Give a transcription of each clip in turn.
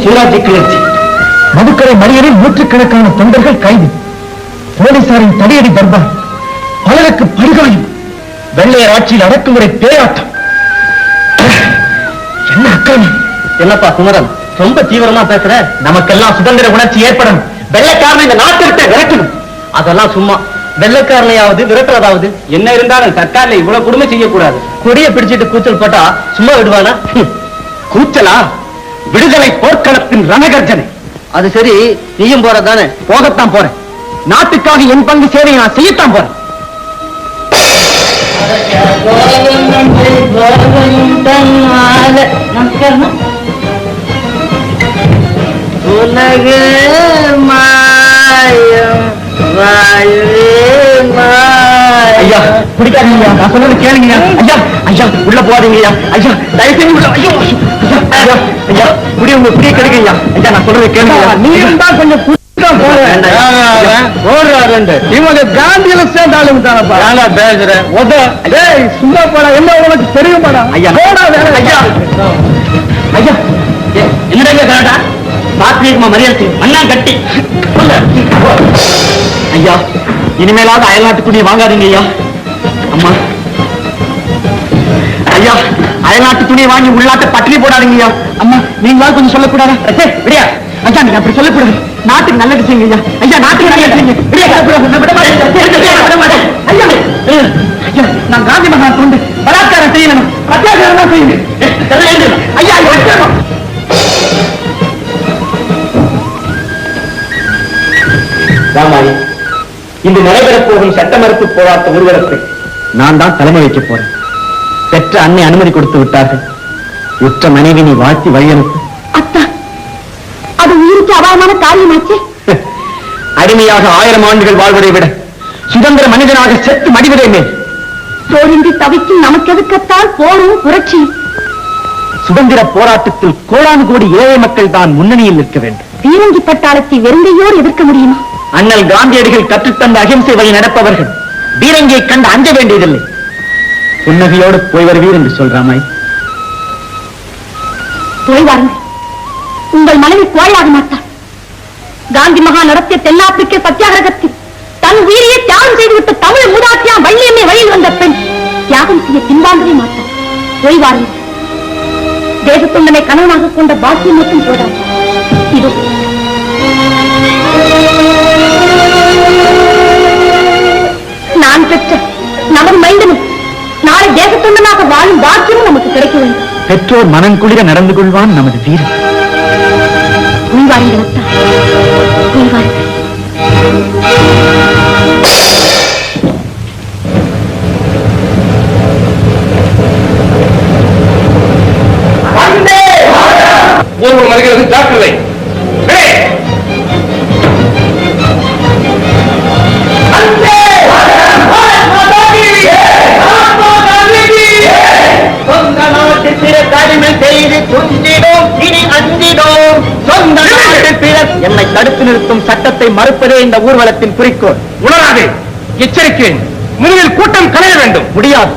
சுயராஜ்ய கிளர்ச்சி. மதுக்கரை மறியலில் நூற்றுக்கணக்கான தொண்டர்கள் கைது. போலீசாரின் தடியடி தர்பார், பலருக்கு படுகாயம். வெள்ளையர் ஆட்சியில் அடக்குமுறை பேராட்டம். என்ன அக்கிரமம்! என்னப்பா குமரன், ரொம்ப தீவிரமா பேசுற? நமக்கெல்லாம் சுதந்திர உணர்ச்சி ஏற்படும். வெள்ளைக்காரன் இந்த நாட்டை விட்டு விரட்டணும். அதெல்லாம் சும்மா. வெள்ளைக்காரனையாவது விரட்டுறதாவது என்ன இருந்தாலும் சர்க்கார்ல இவ்வளவு கொடுமை செய்யக்கூடாது. கொடியை பிடிச்சிட்டு கூச்சல் போட்டா சும்மா விடுவானா? கூச்சலா? விடுதலை போர்க்களத்தின் ரணகர்ஜனை. அது சரி, நீயும் போறதானே? போகத்தான் போறேன். நாட்டுக்காக என் பங்கு சேவையை நான் செய்யத்தான் போறேன். உலக மாயம் ஐயா பிடிக்காதீங்க, நான் சொல்றது கேளுங்க. ஐயா ஐயா உள்ள போகாதீங்க. ஐயா தயவு செஞ்சு உள்ள. ஐயோ ஐயா ஐயா புடிய உங்க புடிய கிடைக்கீங்க. ஐயா நான் சொல்றது கேளுங்க. நீயும் தான் கொஞ்சம் காந்தியில சேர்ந்தாலும் தானப்பா பேசுறேன். சும்மா போடா, என்ன உனக்கு தெரியும் போடா. ஐயா ஐயா ஐயா என்னடா கரெக்டா பாத்திரிகமா மரியாதை அண்ணா கட்டி ஐயா, இனிமேலாவது அயல்நாட்டுக்குடிய வாங்காதீங்க ஐயா. அம்மா ஐயா, அயல்நாட்டு துணியை வாங்கி உள்நாட்டை பட்டினி போடாதீங்க ஐயா. அம்மா நீங்களாவது கொஞ்சம் சொல்லக்கூடாதா? விடியா ஐயா, நீங்க அப்படி சொல்லக்கூடாது. நாட்டுக்கு நல்லது செய்யுங்க ஐயா. ஐயா நாட்டுக்கு நல்லது செய்யுங்க. ஐயா நான் காந்தி மகான் கொண்டு பலாத்காரம் செய்யணும், அத்தியாச்சாரம் தான் செய்யுங்க ஐயா. ராமாயி, இன்று நடைபெறப் போகும் சட்ட மறுப்பு போராட்ட ஊர்வலத்தை நான் தான் தலைமை வைக்கப் போறேன். பெற்ற அன்னை அனுமதி கொடுத்து விட்டார்கள். உற்ற மனைவி நீ வாழ்த்தி வழியனுப்பு. அத்தா, அது உயிருக்கு அபாயமான காரியமாச்சு. அடிமையாக 1000 ஆண்டுகள் வாழ்வதை விட சுதந்திர மனிதனாக செத்து மடிவதே மேல். போரின்றி தவிக்கும் நமக்கு எதுக்கத்தான் போரும் புரட்சி. சுதந்திர போராட்டத்தில் கோடானு கோடி ஏழை மக்கள் தான் முன்னணியில் நிற்க வேண்டும். பீரங்கி பட்டாளத்தை வெறுங்கையோடு எதிர்க்க முடியுமா? அண்ணல் காந்தியடிகள் கற்றுத்தந்த அகிம்சை வழி நடப்பவர்கள் பீரங்கியை கண்டு அஞ்ச வேண்டியதில்லை. புன்னகையோடு போய் வருவீர் என்று சொல்றாமாய். போய் வாருங்கள். உங்கள் மனைவி கோழையாக மாட்டார். காந்தி மகா நடத்திய தென்னாப்பிரிக்க சத்தியாகிரகத்தில் தன் உயிரையே தியாகம் செய்துவிட்ட தமிழ் மூதாட்டியா வள்ளியம்மை வழியில் வந்த பெண் தியாகம் செய்ய பின்வாங்கவே மாட்டார். போய் வாருங்கள். தேசத்தொண்டனை கணவனாக கொண்ட பாக்கியம் மட்டும் போடாது. இதோ நான் பெற்ற நமது மைந்தனும் நாளை தேசத்தொண்டனாக வாழும் பாக்கியமும் நமக்கு கிடைக்க வேண்டும். பெற்றோர் மனம் குளிர நடந்து கொள்வான் நமது வீரன். உள்வாருங்கள் அத்தா, உள்வாருங்கள். பூர்வம் வருகிறது, ஜாக்கிரதை. என்னை தடுத்து நிறுத்தும் சட்டத்தை மறுப்பதே இந்த ஊர்வலத்தின் குறிக்கோள். உணராதே, எச்சரிக்கை. முதலில் கூட்டம் கலைய வேண்டும். முடியாது.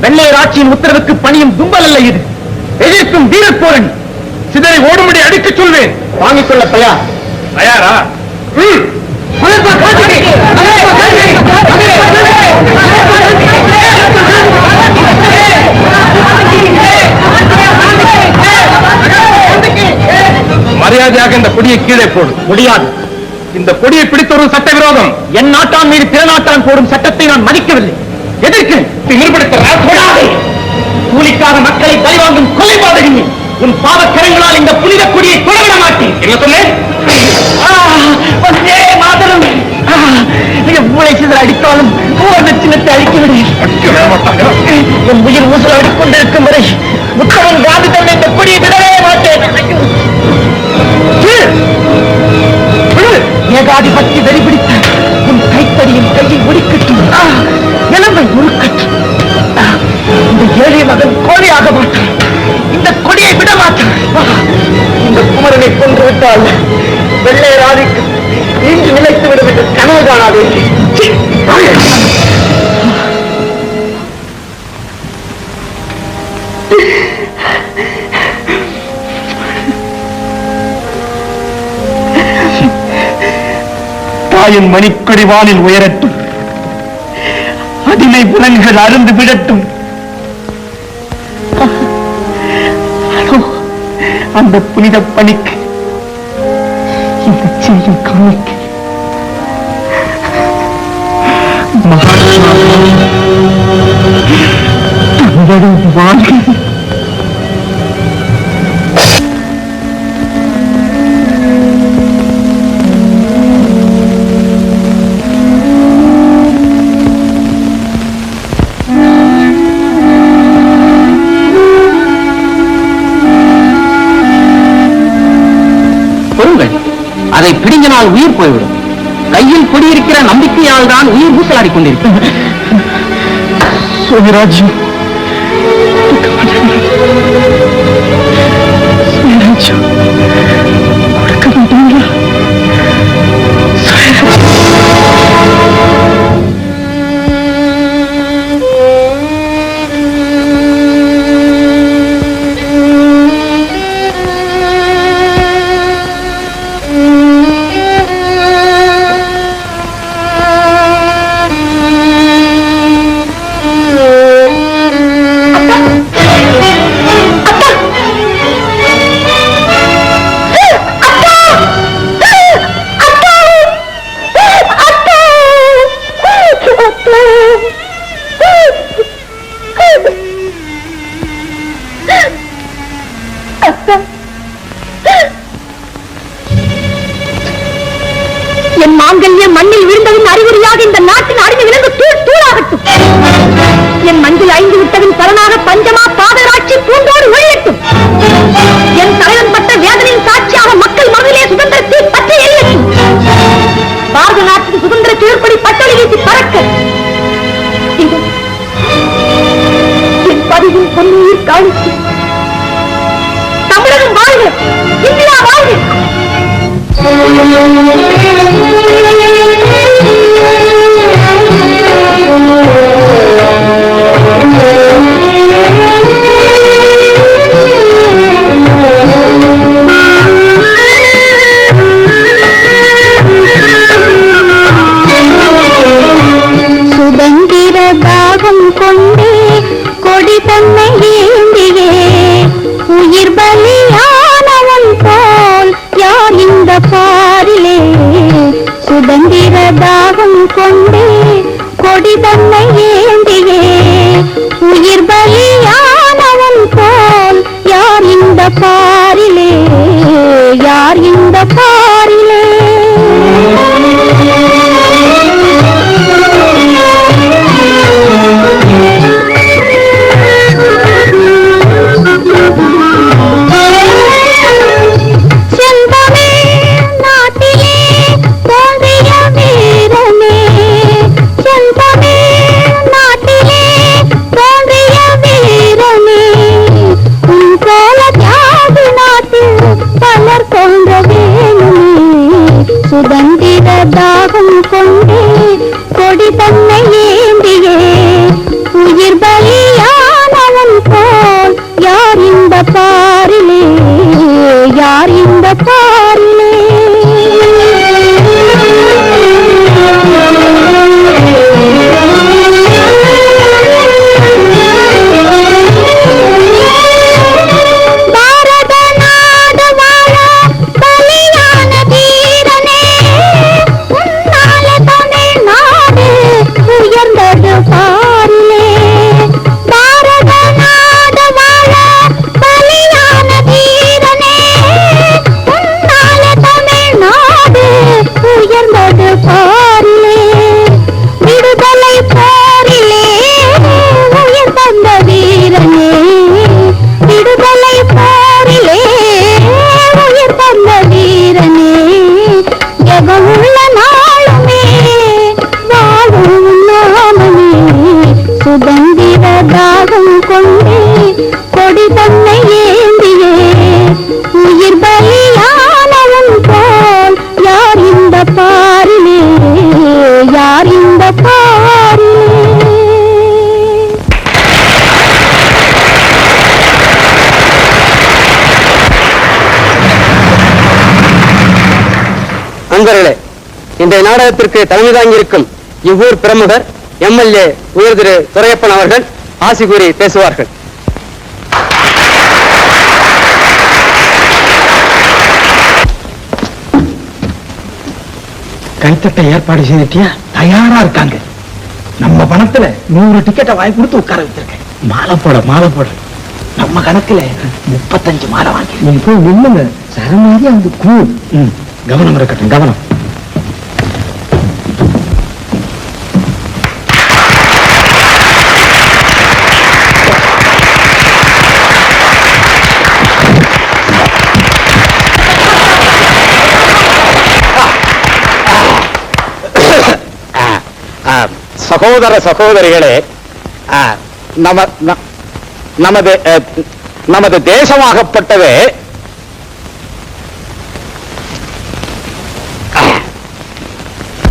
வெள்ளையர் ஆட்சியின் உத்தரவுக்கு பணியும் தும்பல் அல்ல இது. எதிர்க்கும் வீரப்போரணி. சிதறி ஓடும்படி அடிக்கச் சொல்வேன். வாங்கிக் கொள்ள தயார். தயாரா? மரியாதையாக இந்த கொடியை கீழே போடு. முடியாது. இந்த கொடியை பிடித்தவரும் சட்ட விரோதம். என் நாட்டான் மீது பிற நாட்டான் போடும் சட்டத்தை நான் மதிக்கவில்லை. எதற்கு திமிர்படுத்த கூலிக்காக மக்களை பழிவாங்கும் கொலைபாதகி உன் பாவக்கரங்களால் இந்த புனித கொடியை தொடர மாட்டேன். என்ன சொன்னேன்? மூளை சிதற அடித்தாலும் சின்னத்தை அழிக்கவிடு. என் உயிர் ஊசல் அடிக்கொண்டிருக்கும் வரை உத்தமன் காந்தி தன்னை இந்த கொடியை விடவே மாட்டேன். ஏகாதிபத்தி வெறிபிடித்த உன் கைத்தடியின் கையை ஒடிக்கட்டும், நிலமை முறுக்கட்டும். இந்த ஏழை மகன் கோழையாக மாட்டான். இந்த கொடியை விட மாட்டான். இந்த குமரனை கொன்று விட்டால் வெள்ளையர் ஆதிக்கு இன்று நிலைத்து விடும் என்று கனவு காணாதே. தாயின் மணிக்கொடி வானில் உயரட்டும், அடிமை விலங்குகள் அருந்து விடட்டும். அந்த புனித பணிக்கு இந்த செய்யும் காணிக்கு வாழ்க்கை அதை பிடிங்கினால் உயிர் போய்விடும். கையில் குடியிருக்கிற நம்பிக்கையால் தான் உயிர் ஊசலாடி கொண்டிருக்கிறது. சுயராஜ்யம் கொடுக்க மாட்டீங்களா? என் மாங்கல்யம் மண்ணில் விழுந்ததின் அறிகுறியாக இந்த நாட்டின் அடிமை விலங்கு தூள் தூளாகட்டும். என் மஞ்சள் ஐந்து விட்டதின் பலனாக பஞ்சமா பாதராட்சி பூண்டோடு ஒழியட்டும். என் தலைவன் பட்ட வேதனையின் சாட்சியாக மக்கள் மனதிலே சுதந்திரத்தை பற்றி எரியட்டும். பாரத நாட்டின் சுதந்திர கீழ்ப்படி பட்டொலி வீசி பறக்க என் பதிவின் பொன்னுயிர் காணிச்சு. தமிழகம் வாழ்க, இந்தியா வாழ்க. சுதந்திர தாகம் கொண்டே கொடி தன்னை ஏந்தியே உயிர் பலியானவன் போல் யார் இந்த பாரிலே. சுதந்திர தாகம் கொண்டே கொடி தன்னை ஏந்தியே உயிர் பலியானவன் போல் யார் இந்த பாரிலே, யார் இந்த பாரிலே. சுதந்திர தாகம் கொண்டே கொடி தன்னை ஏந்தியே உயிர் பலியானவன் போல் யார் இந்த பாரிலே, யார் இந்த பாரிலே. சுதந்திர தாகம் கொண்டே கொடி தன்னை ஏந்தியே உயிர் பலியானவன் போல் யார் இந்த பாரிலே, யார் இந்த பாரிலே. நண்பர்களே, இன்றைய நாடகத்திற்கு தலைமை தாங்கியிருக்கும் இவ்வூர் பிரமுகர் எம்எல்ஏ உயர் திரு துரையப்பன் அவர்கள் ஆசி கூறி பேசுவார்கள். கைத்தட்ட ஏற்பாடு செய்துட்டியா? தயாரா இருக்காங்க. நம்ம பணத்துல 100 டிக்கெட்டை வாங்கி கொடுத்து உட்கார வச்சிருக்கேன். மாலை போட நம்ம கணக்குல 35 மாலை வாங்கி நீ போய் நின்னுங்க. சரமாரி அந்த கூழ். கவனம் இருக்கட்டும், கவனம். சகோதர சகோதரிகளே, நமது தேசமாகப்பட்டது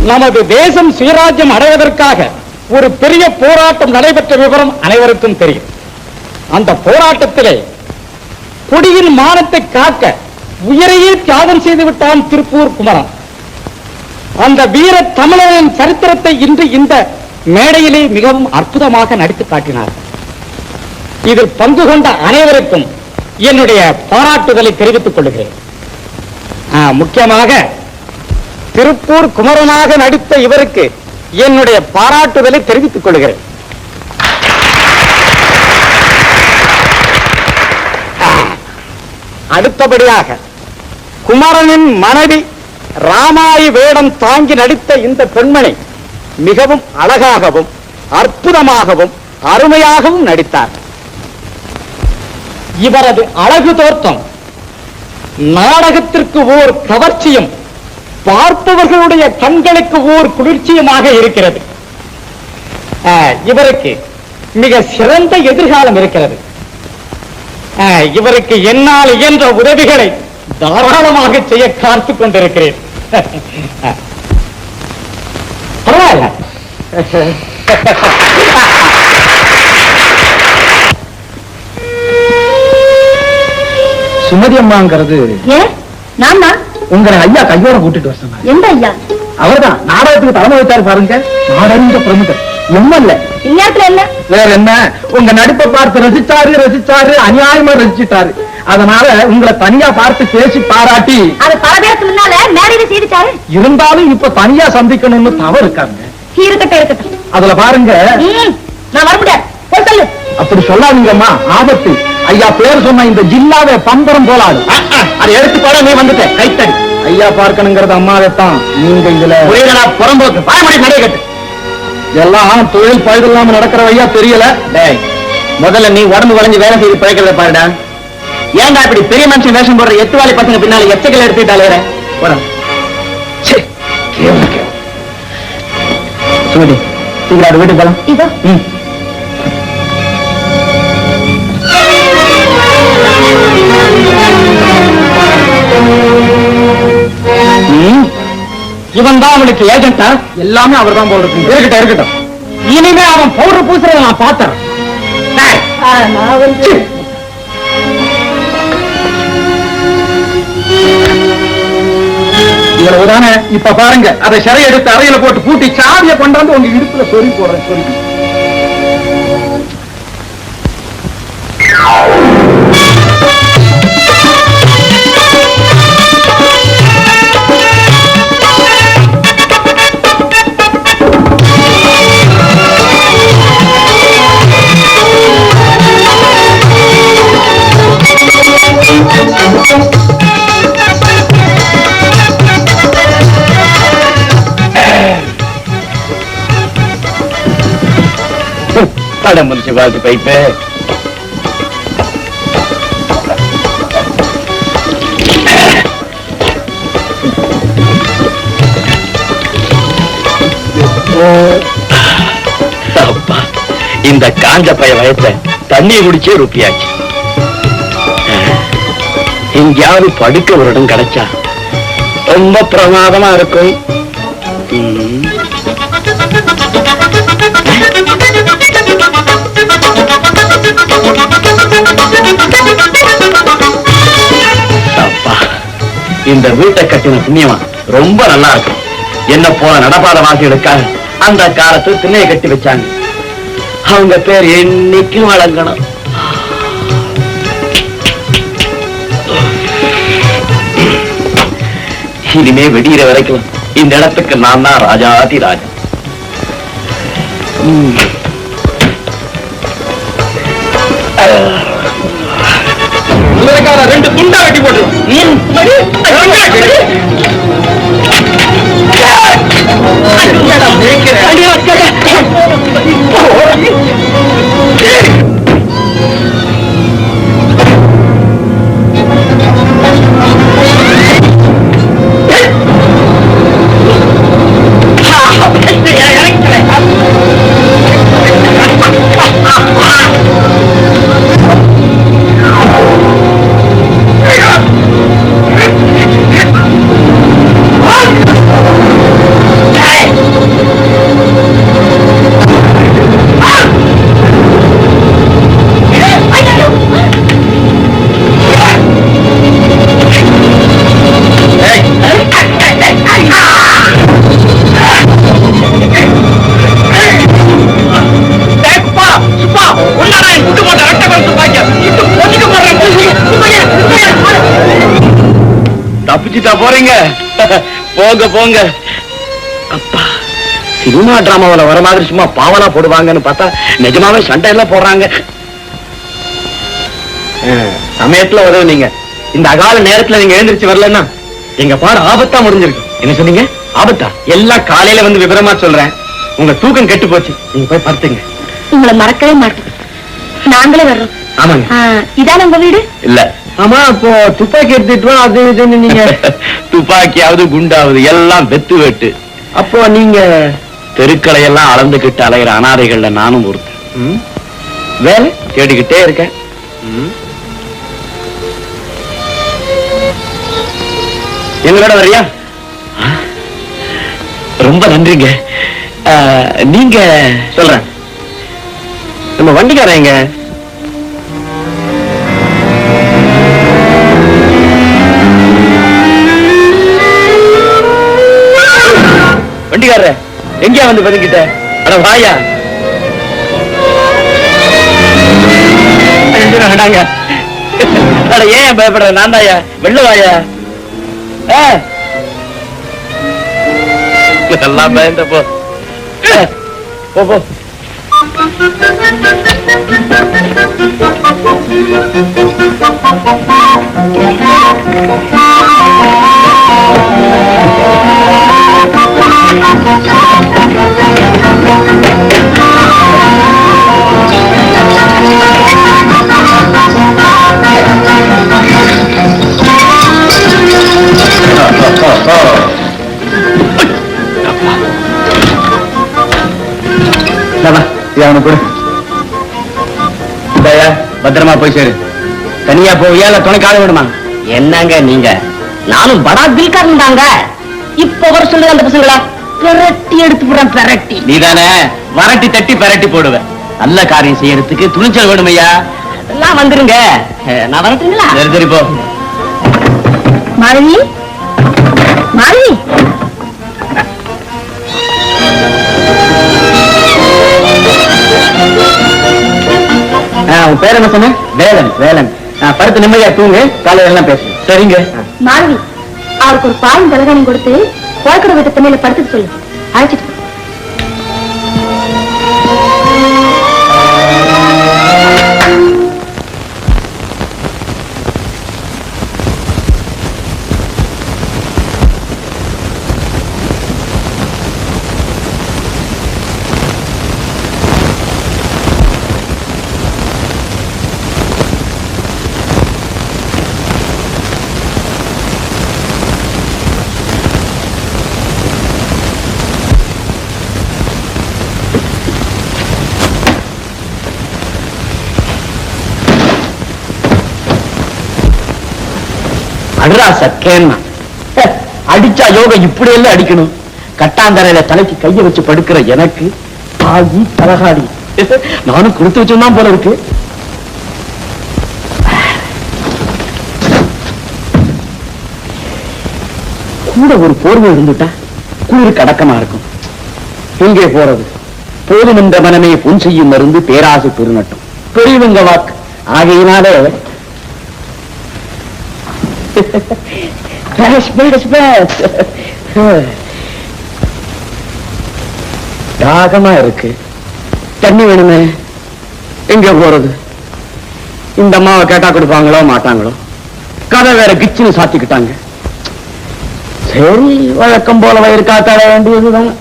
நமது தேசம் சுயராஜ்யம் அடைவதற்காக ஒரு பெரிய போராட்டம் நடைபெற்ற விவரம் அனைவருக்கும் தெரியும். அந்த போராட்டத்திலே குடியின் மானத்தை காக்க உயிரையே தியாகம் செய்து விட்டான் திருப்பூர் குமரன். அந்த வீர தமிழரின் சரித்திரத்தை இன்று இந்த மேடையிலே மிகவும் அற்புதமாக நடித்து காட்டினார். இதில் பங்கு கொண்ட அனைவருக்கும் என்னுடைய பாராட்டுதலை தெரிவித்துக் கொள்கிறேன். முக்கியமாக திருப்பூர் குமரனாக நடித்த இவருக்கு என்னுடைய பாராட்டுதலை தெரிவித்துக் கொள்கிறேன். அடுத்தபடியாக குமரனின் மனைவி ராமாயி வேடம் தாங்கி நடித்த இந்த பெண்மணி மிகவும் அழகாகவும் அற்புதமாகவும் அருமையாகவும் நடித்தார். இவரது அழகு தோற்றம் நாடகத்திற்கு ஓர் கவர்ச்சியும் பார்ப்பவர்களுடைய கண்களுக்கு ஓர் குளிர்ச்சியுமாக இருக்கிறது. இவருக்கு மிக சிறந்த எதிர்காலம் இருக்கிறது. இவருக்கு என்னால் இயன்ற உதவிகளை தாராளமாக செய்ய காத்துக் கொண்டிருக்கிறேன். பரவாயில்ல. சுமதி அம்மாங்கிறது நான் தான் உங்களை ஐயா கையோட கூட்டிட்டு வர சொன்னார். எந்த ஐயா? அவர்தான் நாடகத்துக்கு தலைமை வைத்தாரு பாருங்க. நாடக பிரமுகர் எம்எல்ஏ. இந்நேரத்துல என்ன வேற என்ன, உங்க நடிப்பை பார்த்து ரசிச்சாரு, அநியாயமா ரசிச்சுட்டாரு. அதனால உங்களை தனியா பார்த்து பேசி பாராட்டி அது பல பேருக்கு முன்னால மேடையில செய்துட்டாரு. இருந்தாலும் இப்ப தனியா சந்திக்கணும்னு தவறு இருக்காங்க. இருக்கட்டும். அதுல பாருங்க, நான் வர முடியாது. சொல்லு. அப்படி சொல்லாதீங்கம்மா, ஆபத்து. ஐயா பேர் சொன்ன இந்த ஜில்லாவே பம்பரம் போலாது. அதை எடுத்து போட நீ வந்துட்ட கைத்தடி. ஐயா பார்க்கணுங்கிறது அம்மாவைத்தான். நீங்க இதுல புறம்போக்கு பாயமடி நடைகட்டு எல்லாம் தொழில் பழுது இல்லாம நடக்கிற ஐயா தெரியல. முதல்ல நீ உடம்பு வளைஞ்சு வேலை செய்து பிழைக்கிறத பாருடா. ஏன்டா இப்படி பெரிய மனுஷன் வேஷம் போடுற எட்டுவாளி பசங்க பின்னால எச்சைகள் எடுத்துட்டாலே சுமதி சீக்கிரம் வீட்டுக்கு போலாம். இவன் தான் அவனுக்கு ஏஜென்டா? எல்லாமே அவர் தான் போடுறது. இருக்கட்டும். இனிமே அவன் பவுடர் பூசுறத நான் பார்த்தேன். இவ்வளவுதானே. இப்ப பாருங்க, அதை சிறை எடுத்து அறையில போட்டு பூட்டி சாவிய கொண்டாந்து உங்க இடுப்புல சொல்லி போடுறேன். சொல்லி முனிசிபாலிட்டி பைப்பு இந்த காஞ்ச பய வயச தண்ணி குடிச்சே ருப்பியாச்சு. எங்கேயாவது படுக்க ஒரு இடம் கிடைச்சா ரொம்ப பிரமாதமா இருக்கும். அப்பா, இந்த வீட்டை கட்டின புண்ணியமா ரொம்ப நல்லா இருக்கும். என்ன போல நடப்பாத வாசிகளுக்காக அந்த காலத்துல திண்ணையை கட்டி வச்சாங்க. அவங்க பேர் என்னைக்கும் வழங்கணும். இனிமே வெடிகிற வரைக்கும் இந்த இடத்துக்கு நான் தான் ராஜாதி ராஜா. ரெண்டு துண்டா வெட்டி போட்டுரும். தப்பிச்சுட்டா போறீங்க? போங்க போங்க. அப்பா, சினிமா டிராமாவில வர மாதிரி சும்மா பாவலா போடுவாங்கன்னு பார்த்தா நிஜமாவே சண்டை எல்லாம் போடுறாங்க. சமயத்துல உதவுனீங்க. இந்த அகால நேரத்துல நீங்க எழுந்திருச்சு வரலன்னா எங்க பாடு ஆபத்தா முடிஞ்சிருக்கு. என்ன சொன்னீங்க? ஆபத்தா? எல்லாம் காலையில வந்து விவரமா சொல்றேன். உங்க தூக்கம் கெட்டு போச்சு. நீங்க போய் படுத்துங்க. உங்களை மறக்கவே மாட்டோம். நாங்களே வர்றோம். ஆமாங்க. இதான உங்க வீடு? இல்ல. ஆமா, அப்போ துப்பாக்கி எடுத்துட்டு அது இதுன்னு நீங்க துப்பாக்கியாவது குண்டாவது எல்லாம் வெத்து வெட்டு. அப்போ நீங்க தெருக்களை எல்லாம் அளந்துகிட்டு அலைகிற அனாதைகள்ல நானும் ஒருத்தன். வேலை தேடிக்கிட்டே இருக்கேன். எங்களோட வரியா? ரொம்ப நன்றிங்க. நீங்க சொல்றேன். நம்ம வண்டிக்காரங்க வண்டிக்கார எங்கயா வந்து பதுங்கிட்ட? அட வாயா. வேண்டாங்க. அட ஏன் பயப்படுற? நான் தாயா. வெள்ள வாயா. எல்லாம் பயந்த போ போ. அவனு கூட பத்திரமா போய் சேரு. தனியா போவியா இல்ல துணைக்காக விடுமா? என்னங்க நீங்க? நானும் படா பில்காரன் தாங்க. இப்ப வர சொல்லுங்க அந்த பசங்களா பெரட்டி எடுத்து போடுறேன். பெரட்டி நீதானே வரட்டி தட்டி பெரட்டி போடுவேன். நல்ல காரியம் செய்யறதுக்கு துணிச்சல் வேணுமையா. எல்லாம் வந்துருங்க. நான் வரட்டுங்களா? சரி சரி போ. மாலினி, மாலினி, உன் பேர் என்ன சொன்ன? வேலன். வேலன். படுத்து நிம்மதியா தூங்கு. காலையில எல்லாம் பேசு. சரிங்க. மாலினி, அவருக்கு ஒரு பாலும் தலகாணியும் கொடுத்து கோயக்கடை வீட்டு தண்ணியில படுத்துட்டு சொல்லு. அழைச்சிட்டு அடிச்சா யோகம் இப்படி எல்லாம் அடிக்கணும். கட்டாந்தரையில தலைக்கு கைய வச்சு படுக்கிற எனக்கு ஆகி தலகாடி. நானும் கொடுத்து வச்சுதான் போல இருக்கு. கூட ஒரு போர்வை இருந்துட்டா குளிருக்கு அடக்கமா இருக்கும். எங்கே போறது? போதும் என்ற மனமே புன் செய்யும் மருந்து பேராசை பெருநட்டும். பெரியவங்க வாக்கு ஆகையினாலே தாகமா இருக்கு. தண்ணி வேணுமே. எங்க போறது? இந்த அம்மாவை கேட்டா கொடுப்பாங்களோ மாட்டாங்களோ? கதை வேற கிச்சுன்னு சாத்திக்கிட்டாங்க. சரி, வழக்கம் போல வயிறு காத்தாட வேண்டியதுதான்.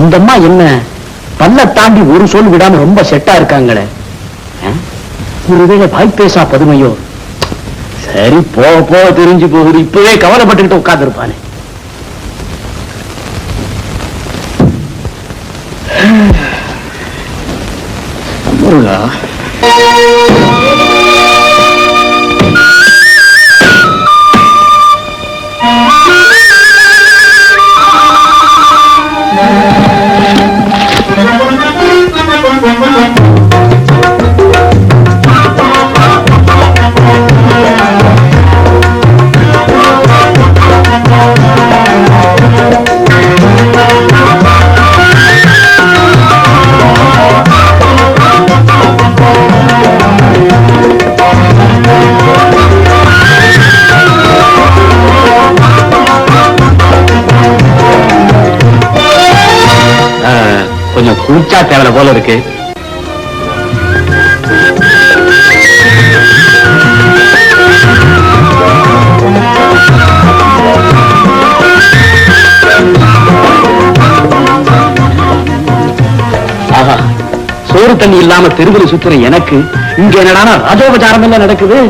இந்த அம்மா என்ன பல்ல தாண்டி ஒரு சொல் விடாம ரொம்ப செட்டா இருக்காங்களே. ஒருவேளை வாய் பேசா பதுமையோ? சரி, போக போக தெரிஞ்சு போகுது. இப்பவே கவலைப்பட்டுக்கிட்டு உட்கார்ந்து இருப்பானே. முருகா, கொஞ்சம் குளிச்சா தேவை போல இருக்கு. ஆஹா, சோறு தண்ணி இல்லாம தெருவில் சுத்துற எனக்கு இங்க என்னடானா ராஜோபச்சாரம் எல்லாம் நடக்குது.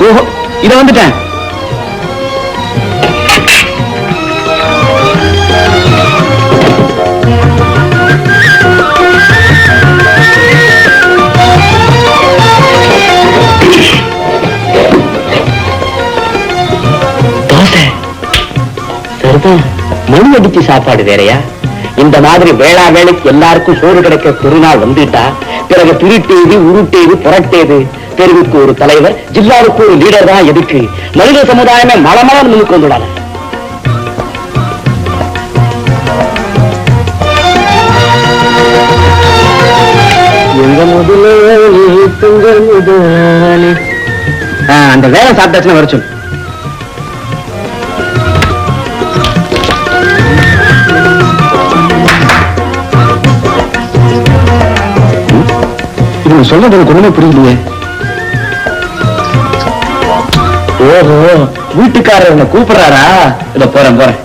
ஓஹோ, இத வந்துட்டேன். மணி அடிச்சு சாப்பாடு வேறையா? இந்த மாதிரி வேளா வேலைக்கு எல்லாருக்கும் சோறு கிடைக்க திருநாள் வந்துட்டா பிறகு திருட்டேது உருட்டேது புரட்டேது. தெருவுக்கு ஒரு தலைவர், ஜில்லாவுக்கு ஒரு லீடர் தான் எதுக்கு? மனித சமுதாயமே மலமான முன்னுக்கு வந்துடாங்க. அந்த வேலை சாப்பிட்டாச்சுன்னா வர சொல்லு. சொல்றது ஒண்ணுமே புரியலையே. ஓஹோ, வீட்டுக்காரர் என்ன கூப்பிடுறாரா? இத போறேன்.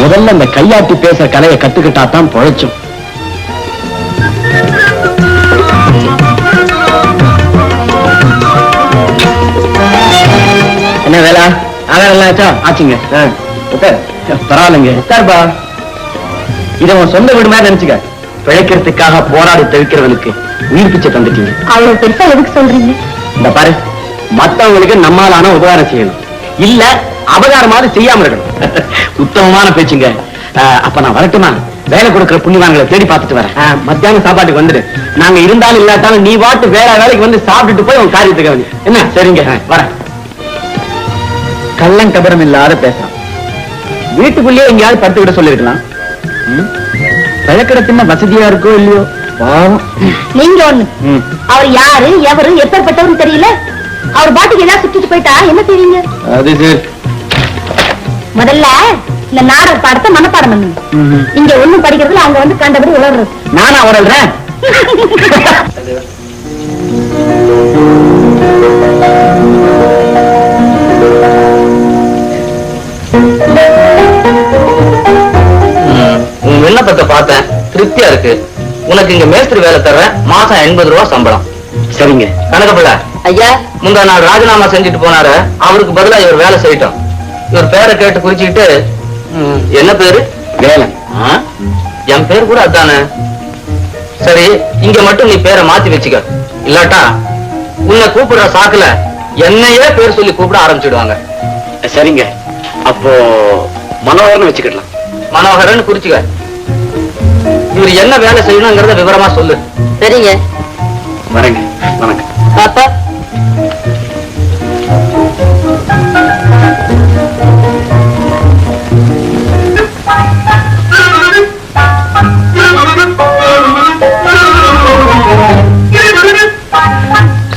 முதல்ல இந்த கையாட்டி பேசுற கலையை கத்துக்கிட்டா தான் பொழைச்சும். என்ன வேலை? அதெல்லாம் ஆச்சா? ஆச்சுங்க. பரவாயில்லைங்க. சார்பா, இதை உன் சொந்த வீடு மாதிரி நினைச்சுக்க. பிழைக்கிறதுக்காக போராடி தவிக்கிறவனுக்கு உயிர் பிச்சை தந்துட்டீங்க. அவ்வளவு பெருசா எதுக்கு சொல்றீங்க? இந்த பாரு, மத்தவங்களுக்கு நம்மாலான உபகாரம் செய்யணும், இல்ல அபகாரமாவது செய்யாம இருக்கணும். உத்தமமான பேச்சுங்க. அப்ப நான் வரட்டுமா? வேலை கொடுக்கிற புண்ணியவான்களை தேடி பார்த்துட்டு வரேன். மத்தியானம் சாப்பாட்டுக்கு வந்துடு. நாங்க இருந்தாலும் இல்லாட்டாலும் நீ வாட்டு வேற வேலைக்கு வந்து சாப்பிட்டுட்டு போய் உன் காரியத்துக்கு வந்து என்ன? சரிங்க, வரேன். கள்ளம் கபரம் இல்லாத பேசலாம். வீட்டுக்குள்ளேயே எங்கேயாவது படுத்துக்கிட்ட சொல்லிருக்கலாம். பழக்கிடத்தின வசதியா இருக்கோ இல்லையோ பாவம். நீங்க ஒண்ணு, அவர் யாரு எவரு எப்பேற்பட்டவரும் தெரியல. அவர் பாட்டுக்கு எல்லாம் சுத்திட்டு போயிட்டா என்ன செய்வீங்க? அது சரி. முதல்ல இந்த நாடக பாடத்தை மனப்பாடம் பண்ணுங்க. இங்க ஒண்ணும் படிக்கிறதுல அங்க வந்து கண்டபடி உளர்றது. நானா உளர்றேன்? உன் வெள்ள வேலை இருக்கு. உனக்கு இங்க மேஸ்திரி வேலை தர்றேன். மாசம் 80 ரூபாய் சம்பளம். சரிங்க. கணக்கப்பிள்ள ஐயா, முந்தா நாள் ராஜினாமா செஞ்சுட்டு போனாரு. அவருக்கு பதிலா இவர் வேலை செய்யட்டும். இவர் பேரை கேட்டு குறிச்சுக்கிட்டு, என்ன பேரு? வேலை. என் பேர் கூட அதானே. சரி, இங்க மட்டும் நீ பேரை மாத்தி வச்சுக்க. இல்லாட்டா உன்னை கூப்பிடுற சாக்குல என்னையே பேர் சொல்லி கூப்பிட ஆரம்பிச்சுடுவாங்க. சரிங்க. அப்போ மனோகரன் வச்சுக்கலாம். மனோகரன் குறிச்சுக்க. இவர் என்ன வேலை செய்யணுங்கிறத விவரமா சொல்லு. சரிங்க. வரேங்க. வணக்கம். பாப்பா,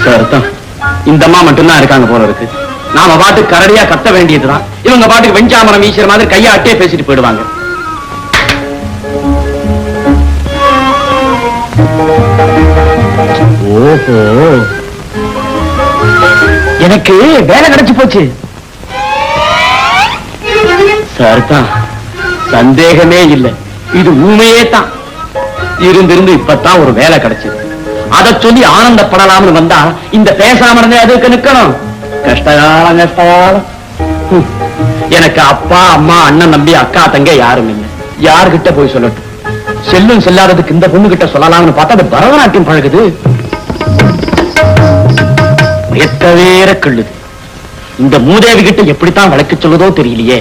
சார், இந்த அம்மா மட்டும்தான் இருக்காங்க போல இருக்கு. நாம பாட்டுக்கு கரடியா கத்த வேண்டியதுதான். இவங்க பாட்டுக்கு வெஞ்சாமரம் வீசுற மாதிரி கையா அட்டே பேசிட்டு போயிடுவாங்க. ஓஹோ, எனக்கு வேலை கிடைச்சு போச்சு. சரிதான், சந்தேகமே இல்லை. இது உண்மையே தான். இருந்து இப்பதான் ஒரு வேலை கிடைச்சது. அதை சொல்லி ஆனந்தப்படலாம்னு வந்தா இந்த பேசாம இருந்தே அதுக்கு நிக்கணும். கஷ்டகாலம் கஷ்டகாலம். எனக்கு அப்பா அம்மா அண்ணன் தம்பி அக்கா தங்க யாரும் இல்லை. யாருகிட்ட போய் சொல்லட்டும்? செல்லும் செல்லாததுக்கு இந்த பொண்ணு கிட்ட சொல்லலாம்னு பார்த்தா அது பரதநாட்டியம் பழகுது. எத்த வேற கள்ளுது. இந்த மூதேவி கிட்ட எப்படித்தான் வழக்கு சொல்லுதோ தெரியலையே.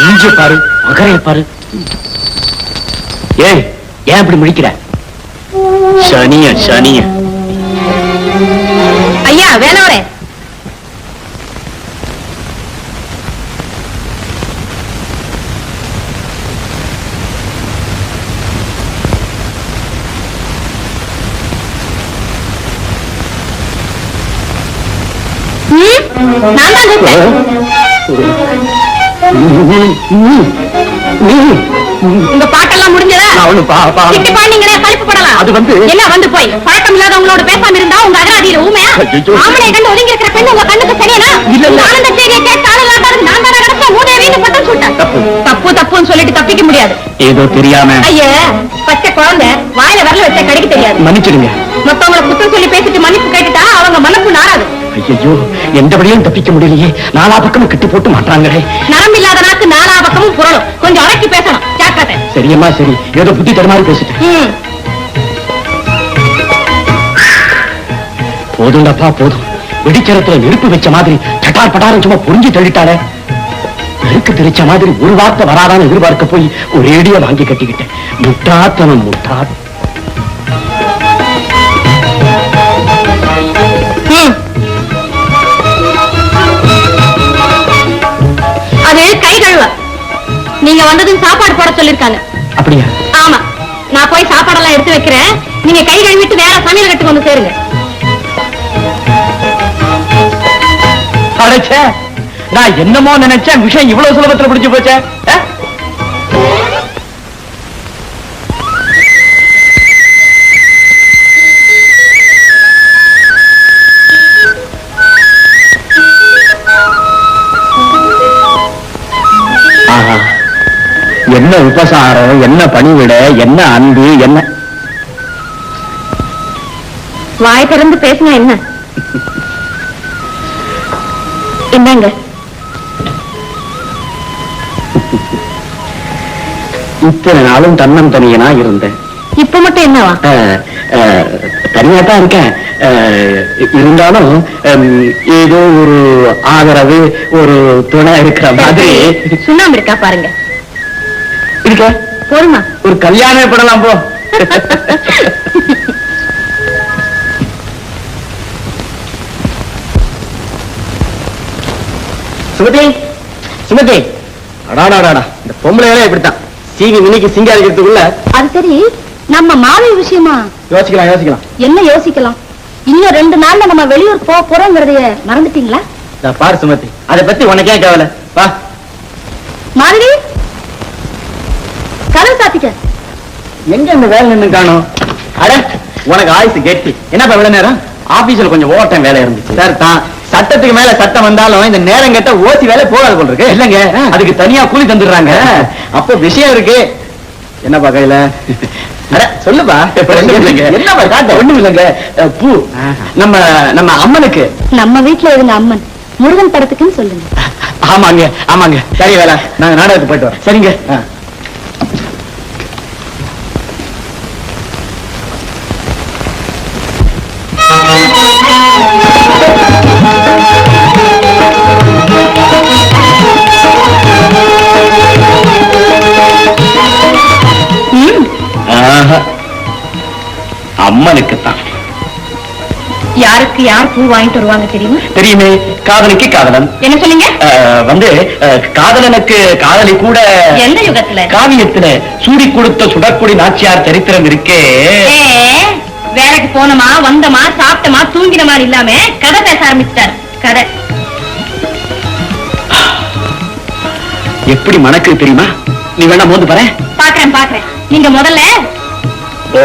இஞ்சி பாரு, மகரைய பாரு. ஏன் ஏன் இப்படி முடிக்கிற? சனிய சனிய. ஐயா வேணவரே, நான் தான் கூப்பிட்டேன். உங்க பாட்டெல்லாம் முடிஞ்சதா? திட்டு பாண்டிங்களே கழிப்பு படலாம். அது வந்து என்ன வந்து போய் பழக்கம் இல்லாதவங்களோட பேசாம இருந்தா உங்க அகராதியில ஊமையா? ஆமனை கண்டு ஒதுங்கி இருக்கிற பெண்ணு உங்க கண்ணுக்கு சரியானா? இல்ல, இல்ல. ஆனந்த செய்தியை கேட்டாலும் நான் தானே கிடைச்ச மூதேவின்னு பட்டம் சொல்லிட்டேன். தப்பு தப்புன்னு சொல்லிட்டு தப்பிக்க முடியாது. ஏதோ தெரியாம. ஐயா, பச்சை குழந்தை வாயில வரல வச்சா கடிக்க தெரியாது. மன்னிச்சிடுங்க. மத்தவங்களை குத்தம் சொல்லி பேசிட்டு மன்னிப்பு கேட்டுட்டா அவங்க மனப்பு நாராது. ஐயோ, எந்த வழியும் தப்பிக்க முடியலையே. நாலா பக்கமும் கட்டி போட்டு மாட்டாங்களே. நரம்பில்லாத நாக்கு நாலா பக்கமும் புரளும். கொஞ்சம் அடக்கி பேசணும். ஜாக்கிரதை. சரியம்மா சரி. ஏதோ புத்தி தருமாறி பேசிட்டேன். போதுண்டப்பா போதும். வெடிச்சரத்துல நெருப்பு வச்ச மாதிரி சட்டார் பட்டாரம் சும்மா புரிஞ்சு தள்ளிட்டாளே. நெருக்கு தெரிச்ச மாதிரி ஒரு வார்த்தை வராதான்னு எதிர்பார்க்க போய் ஒரேடியா வாங்கி கட்டிக்கிட்டேன். முட்டாத்தனம் முட்டா. அது கை கழுவ. நீங்க வந்ததும் சாப்பாடு போட சொல்லிருக்காங்க. அப்படியா? ஆமா, நான் போய் சாப்பாடெல்லாம் எடுத்து வைக்கிறேன். நீங்க கை கழுவிட்டு வேற சமையல் கட்டுக்கு வந்து சேருங்க. அடைச்ச, நான் என்னமோ நினைச்சேன் விஷயம் இவ்வளவு சுலபத்துல பிடிச்சு போச்சே. என்ன உபசாரம், என்ன பணிவிட, என்ன அன்பு, என்ன வாய் திறந்து பேசினா என்ன? என்னங்க? இத்தனை நாளும் தன்னம் தனியனா இருந்தேன். இப்ப மட்டும் என்னவா? தனியா தான் இருக்கேன். இருந்தாலும் ஏதோ ஒரு ஆதரவு, ஒரு துணை இருக்கிற மாதிரி. சுண்ணாம்பு இருக்கா பாருங்க. இருக்க போதுமா? ஒரு கல்யாணம் பண்ணலாம் போ. சுமதி, சுமதி, அடாடாடா, இந்த பொம்பளைகளே இப்படித்தான். சீவி மினிக்கு சிங்காரிக்கிறதுக்குள்ள. அது சரி, நம்ம மாலை விஷயமா யோசிக்கலாம் யோசிக்கலாம். என்ன யோசிக்கலாம்? இன்னும் 2 நாள்ல நம்ம வெளியூர் போக போறோங்கிறதைய மறந்துட்டீங்களா? பாரு சுமதி, அதை பத்தி உனக்கே கவலை. வா மாலதி, கதவு சாத்திக்க. எங்க இந்த வேலை நின்று காணும்? அட, உனக்கு ஆயுசு கெட்டி. என்னப்பா இவ்வளவு நேரம்? ஆபீஸ்ல கொஞ்சம் ஓவர் டைம் வேலை இருந்துச்சு. சார் தான் சட்டத்துக்கு மேல சட்டம் வந்தாலும் இந்த நேரம் கேட்ட ஓசி வேலை போகாது போல இருக்கு. இல்லங்க, அதுக்கு தனியா கூலி தந்துடுறாங்க. அப்போ விஷயம் இருக்கு. என்னப்பா கையில? சொல்லுப்பா. என்னப்பா காட்ட? ஒண்ணும் இல்லைங்க, பூ. நம்ம நம்ம அம்மனுக்கு. நம்ம வீட்டுல இருந்த அம்மன் முருகன் படத்துக்குன்னு சொல்லுங்க. ஆமாங்க ஆமாங்க, சரி வேலை, நாங்க நாடகத்துக்கு போயிட்டு வரோம். சரிங்க. அம்மனுக்குத்தான். யாருக்கு யார் பூ வாங்கிட்டு வருவாங்க தெரியுமா? தெரியுமே, காதலிக்கு காதலன். என்ன சொன்னீங்க? காதலனுக்கு காதலி கூட. எந்த யுகத்துல? காவியத்துல சூடி கொடுத்த சுடற்குடி நாச்சியார் சரித்திரம் இருக்கே. வேலைக்கு போனமா வந்தமா சாப்பிட்டமா தூங்கின மாதிரி இல்லாம கதை பேச ஆரம்பிச்சிட்டார். கதை எப்படி மணக்கு தெரியுமா? நீ வேணா மோந்து பாரு. பாக்குறேன் பாக்குறேன். நீங்க முதல்ல. ஓ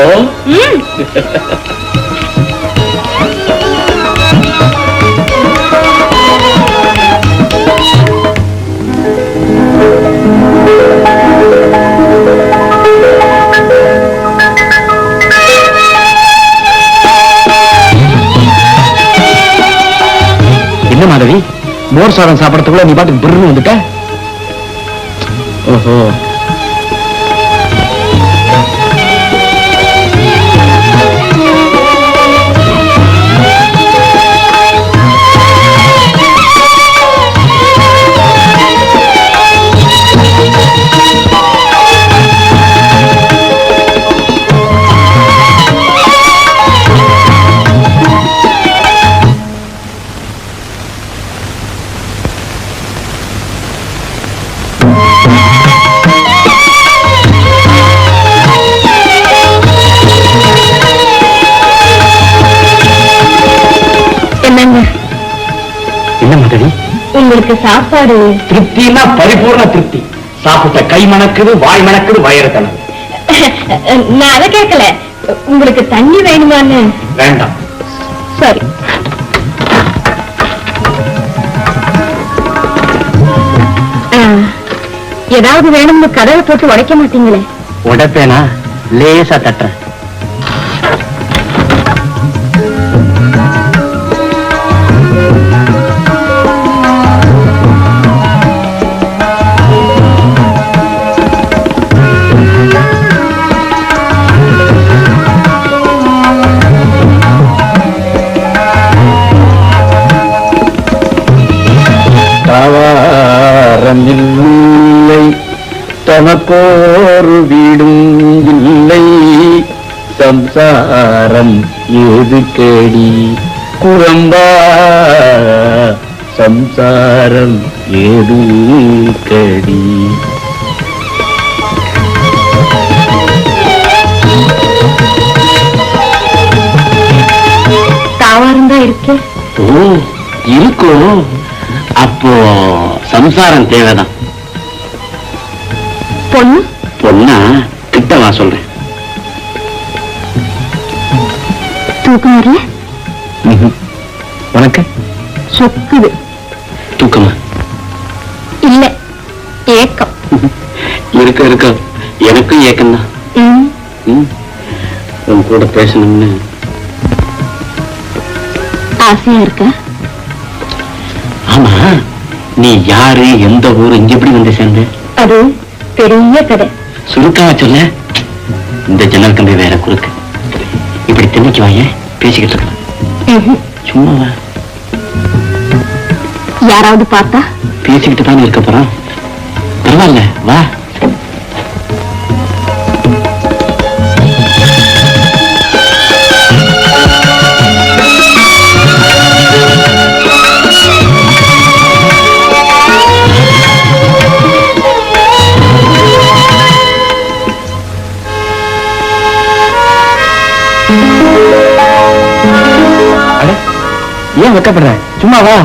என்ன மாதவி, மோர் சாதம் சாப்பிடறதுக்குள்ள நீ பாட்டுக்கு பிர்னு வந்துட்ட. ஓஹோ, என்ன மாதவி, உங்களுக்கு சாப்பாடு திருப்தினா பரிபூர்ண திருப்தி. சாப்பிட்ட கை மணக்குது, வாய் மணக்குது, வயிறு தனது. நான் அதை கேட்கல, உங்களுக்கு தண்ணி வேணுமான்னு. வேண்டாம். சரி. ஏதாவது வேணும்னு கதவை போட்டு உடைக்க மாட்டீங்களே? உடைப்பேனா? லேசா தட்டுறேன். இல்லை, தனக்கோரு வீடும் இல்லை, சம்சாரம் ஏது கேடி குழம்பா, சம்சாரம் ஏது கேடி. தாவாரம் தான் இருக்கு. ஓ, இருக்கும். அப்போ சம்சாரம் தேவைதான். பொண்ணு பொண்ணா? கிட்டவா சொல்றேன். தூக்கம் வரல? உனக்கு சொக்குது. தூக்கமா? இல்ல, ஏக்கம். இருக்க இருக்க எனக்கும் ஏக்கம்தான். உன் கூட பேசணும்னு ஆசையா இருக்க? ஆமா, நீ யாரு, எந்த ஊரு, இங்க எப்படி வந்து சேர்ந்த? அது பெரிய கதை. சுருக்கமா சொல்ல. இந்த ஜன்னல் கம்பி வேற குறுக்கு. இப்படி திண்ணைக்கு வாங்க, பேசிக்கிட்டு இருக்கலாம். சும்மா வா. யாராவது பார்த்தா? பேசிக்கிட்டு தானே இருக்க போறோம். பரவாயில்ல, வா. ஏன் வெட்டப்படுற? சும்மா வா.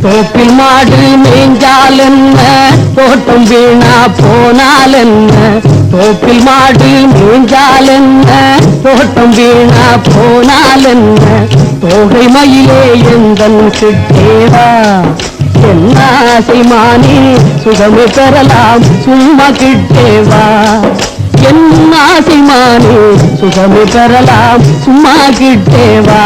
தோப்பில் மாடு மேய்ஞ்சால் என்ன, தோட்டம் வீணா போனால் என்ன, தோப்பில் மாடு மேய்ஞ்சால் என்ன, தோட்டம் வீணா போனால் என்ன, தோகை மயிலே எந்தன் கிட்டேவா, என்ன ஆசைமானே சுகமே பெறலாம் சும்மா கிட்டேவா, என்ன ஆசைமானே சுகமே பெறலாம் சும்மா கிட்டேவா.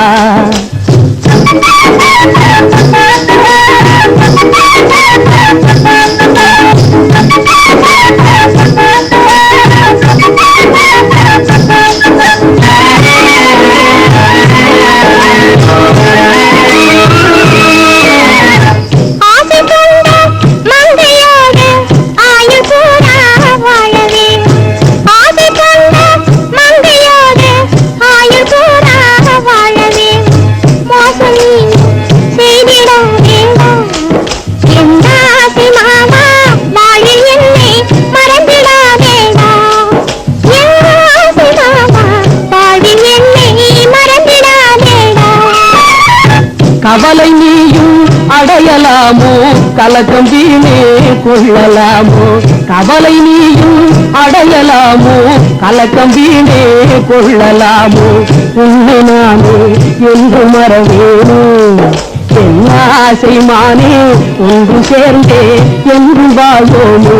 கவலை நீயும் அடையலாமோ, கலக்கம் வீணே கொள்ளலாமோ, கவலை நீயும் அடையலாமோ, கலக்கம் வீணே கொள்ளலாமோ, உன்னை நானே என்று மறவேனோ, என்ன ஆசைமானே ஒன்று சேர்ந்தே என்று வாழ்வோமே,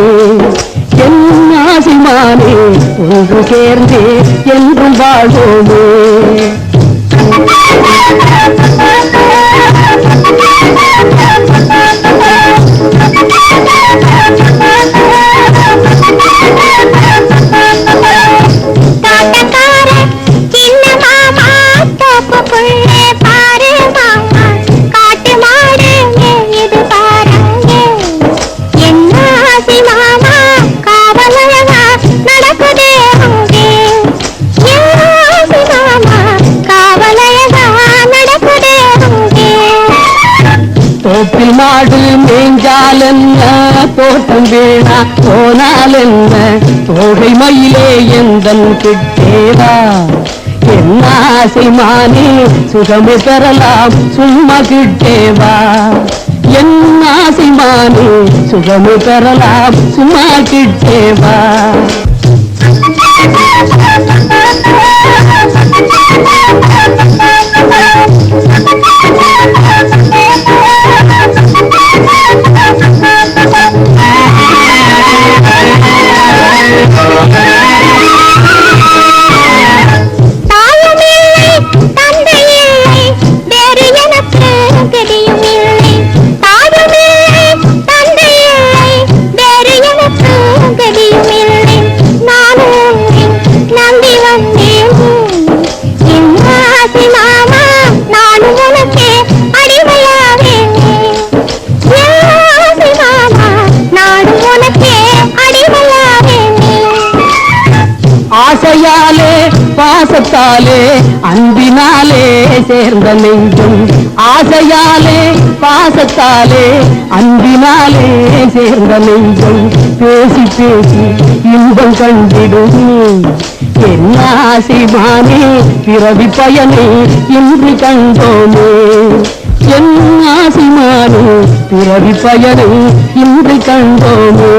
என்ன ஆசைமானே ஒன்று சேர்ந்தே என்று வாழ்வோமே. தோப்பில் மாடு மேய்ஞ்சால் என்ன, தோட்டம் வீணா போனால் என்ன, தோகை மயிலே எந்தன் கிட்டேவா, என்ன ஆசைமானே சுகமே பெறலாம் சும்மா கிட்டேவா, என்ன ஆசைமானே சுகமே பெறலாம் சும்மா கிட்டேவா. ஆசையாலே பாசத்தாலே அன்பினாலே சேர்ந்த நெஞ்சம், ஆசையாலே பாசத்தாலே அன்பினாலே சேர்ந்த நெஞ்சம், பேசி பேசி இன்பம் கண்டிடும், என்ன ஆசைமானே பிறவி பயனே இன்று கண்டோமே, என்ன ஆசைமானே பிறவி பயனே இன்று கண்டோமே.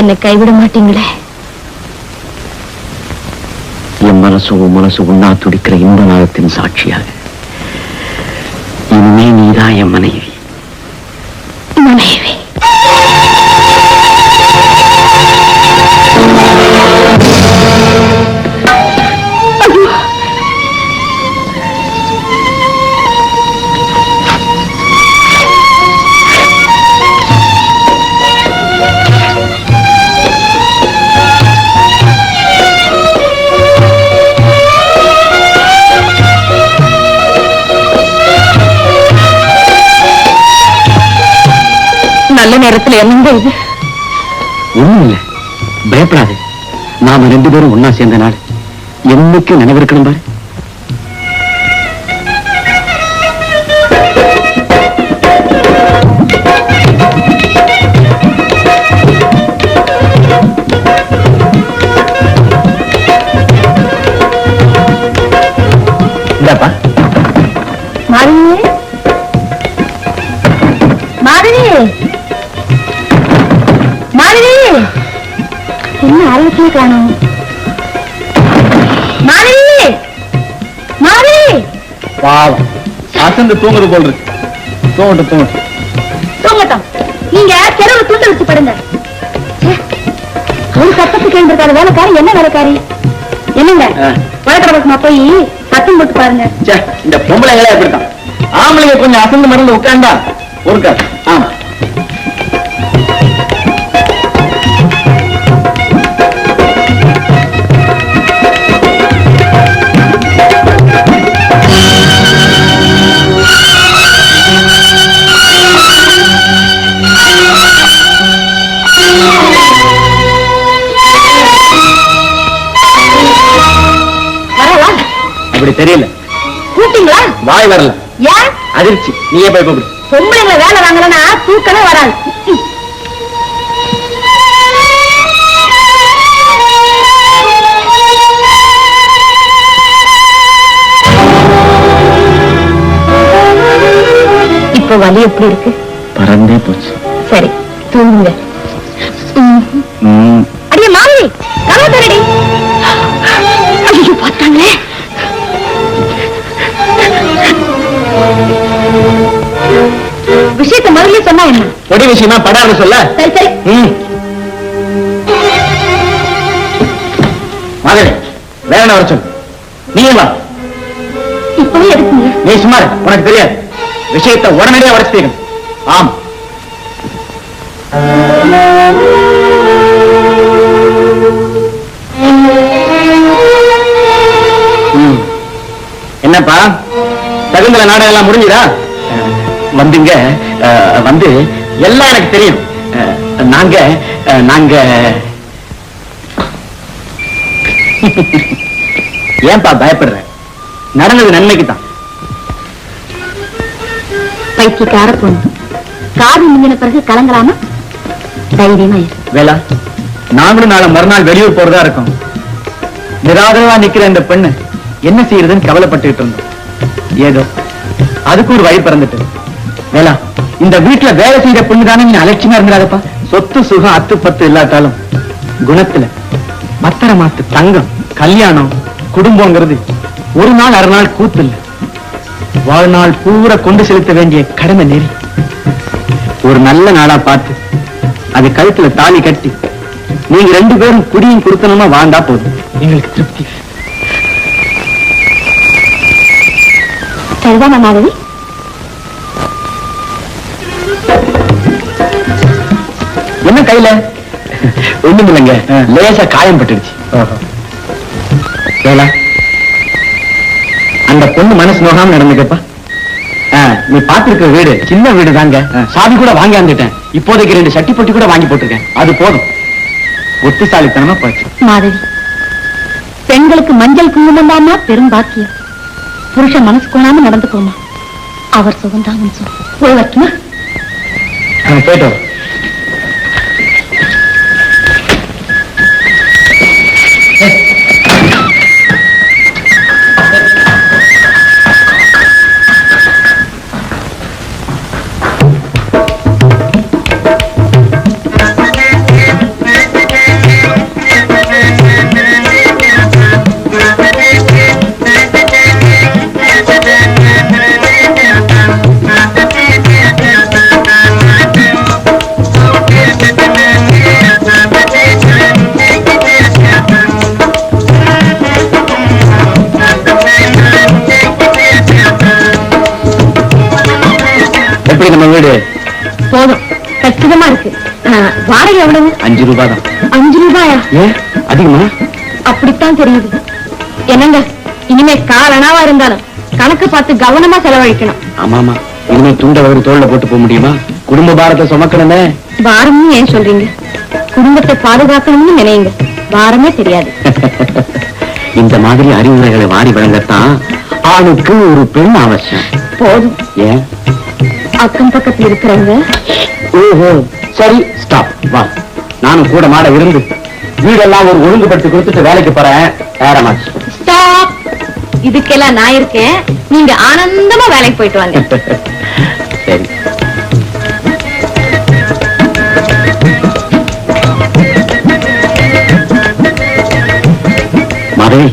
என்னை கைவிட மாட்டீங்களே? என் மனசு உண்ணா துடிக்கிற இந்த நாளத்தின் சாட்சியாக இனிமே நீதான் என் மனைவி. மனைவி நல்ல நேரத்துல என்னங்க இது? ஒண்ணும் இல்ல, பயப்படாது. நாம 2 பேரும் ஒன்னா சேர்ந்த நாள் என்னைக்கு நினைவிருக்கணும் பாரு. இந்தாப்பா. மாலினி, மாலினி, மாலினி, என்ன ஆரோக்கிய காணும்? மாலினி, மாலினி, பாவம், அசந்து தூங்குறது போல் இருக்கு. தூங்கட்டும். தூங்கட்டும். நீங்க தெருவில் துண்டு வச்சு படுங்க. ஒரு சத்தத்துக்கு எழுந்திருக்காரு வேலைக்காரி. என்ன வேலைக்காரி? என்னங்க வழக்கடமா போய் சத்தம் போட்டு பாருங்க. இந்த பொம்பளைங்களே எப்படித்தான், ஆம்பளைங்க கொஞ்சம் அசந்து மறந்து உட்கார்ந்தா ஒருக்கா. ஆமா, அப்படி தெரியல. கூப்பிட்டீங்களா? வாய் வரல. ஏன்? அதிர்ச்சி. நீயே போய் கூப்பிடு. பொம்பளைங்களை வேலை வாங்கலன்னா தூக்கமே வராது. இப்ப வலி எப்படி இருக்கு? பறந்தே போச்சு. சரி, தூங்குங்க. அடியே மாமி, கனவு தரடி. ஐயோ, பார்த்தாங்களே. விஷயத்தை மறுபடியும் சொன்னா என்ன? பொடி விஷயமா படாத சொல்ல. சரி சரி. மாதிரி வேற என்ன வர சொல்லு. நீ வா. இப்பவே எடுக்குங்க. நீ சும்மா இரு, உனக்கு தெரியாது. விஷயத்தை உடனடியாக உடச்சிட்டீங்க. ஆம். என்னப்பா, தகுந்தல நாடகம் எல்லாம் முடிஞ்சுதா? வந்துங்க, வந்து எல்லாம் எனக்கு தெரியும். நாங்க ஏன்பா பயப்படுற? நடந்தது நன்மைக்கு தான். பைத்தியக்கார பொண்ணு, காது மிஞ்சின பிறகு கலங்கலாமா? தைரியமா இரு. வேலா, நாங்களும் நாளை மறுநாள் வெளியூர் போறதா இருக்கோம். நிராதரவா நிக்கிற இந்த பெண்ணு என்ன செய்யறதுன்னு கவலைப்பட்டுட்டு இருந்தோம். ஏதோ அதுக்கு ஒரு வழி பிறந்துட்டு. வேலா, இந்த வீட்டுல வேலை செய்யற பொண்ணு தானே நீ அலட்சியமா இருந்தாதப்பா. சொத்து சுகம் 10 இல்லாட்டாலும் குணத்துல மத்தர மாத்து தங்கம், கல்யாணம், குடும்பங்கிறது ஒரு நாள் அரை நாள் கூத்து இல்ல. வாழ்நாள் பூரா கொண்டு செலுத்த வேண்டிய கடமை நெறி. ஒரு நல்ல நாளா பார்த்து அது கழுத்துல தாலி கட்டி நீங்க 2 பேரும் குடியும் கொடுத்தனமா வாழ்ந்தா போதும், எங்களுக்கு திருப்தி. சரிதானா மாதவி? என்ன கையில? ஒண்ணும் இல்லைங்க, லேசா காயம் பட்டுடுச்சு. வேலா, அந்த பொண்ணு மனசு நோகாம நடந்துக்கப்பா. நீ பாத்துருக்கிற வீடு சின்ன வீடு தாங்க. சாவி கூட வாங்கி வந்துட்டேன். இப்போதைக்கு 2 சட்டி பொட்டி கூட வாங்கி போட்டிருக்கேன். அது போதும். புத்திசாலித்தனமா போச்சு. மாதவி, பெண்களுக்கு மஞ்சள் குங்குமம் தாமா பெரும் பாக்கியம். புருஷன் மனசு கொள்ளாம நடந்துக்கோமா, அவர் சுகந்தான் போய் வைக்குமா? போயிட்டு வா. நம்ம வீடு போதும், கச்சிதமா இருக்கு. வாடகை எவ்வளவு? 5 ரூபாய் தான். 5 ரூபாயா? ஏன் அதிகமா? அப்படித்தான் தெரியுது. என்னங்க, இனிமே காலனாவா இருந்தாலும் கணக்கு பார்த்து கவனமா செலவழிக்கணும். ஆமாமா, இனிமே துண்ட ஒரு தோல்ல போட்டு போக முடியுமா? குடும்ப பாரத்தை சுமக்கணுமே. பாரம்னு ஏன் சொல்றீங்க? குடும்பத்தை பாதுகாக்கணும்னு நினைங்க. பாரமே தெரியாது. இந்த மாதிரி அறிவுரைகளை வாரி வழங்கத்தான் ஆணுக்கு ஒரு பெண் அவசியம். போதும். ஏன்? அக்கம் பக்கத்தில் இருக்கிறவங்க. ஓஹோ, சரி, ஸ்டாப். வா, நானும் கூட மாட இருந்து வீடெல்லாம் ஒரு ஒழுங்குபடுத்தி கொடுத்துட்டு வேலைக்கு போறேன். நேரமாச்சு. ஸ்டாப். இதுக்கெல்லாம் நான் இருக்கேன். நீங்க ஆனந்தமா வேலைக்கு போயிட்டு வாங்க. சரி. மாதவி,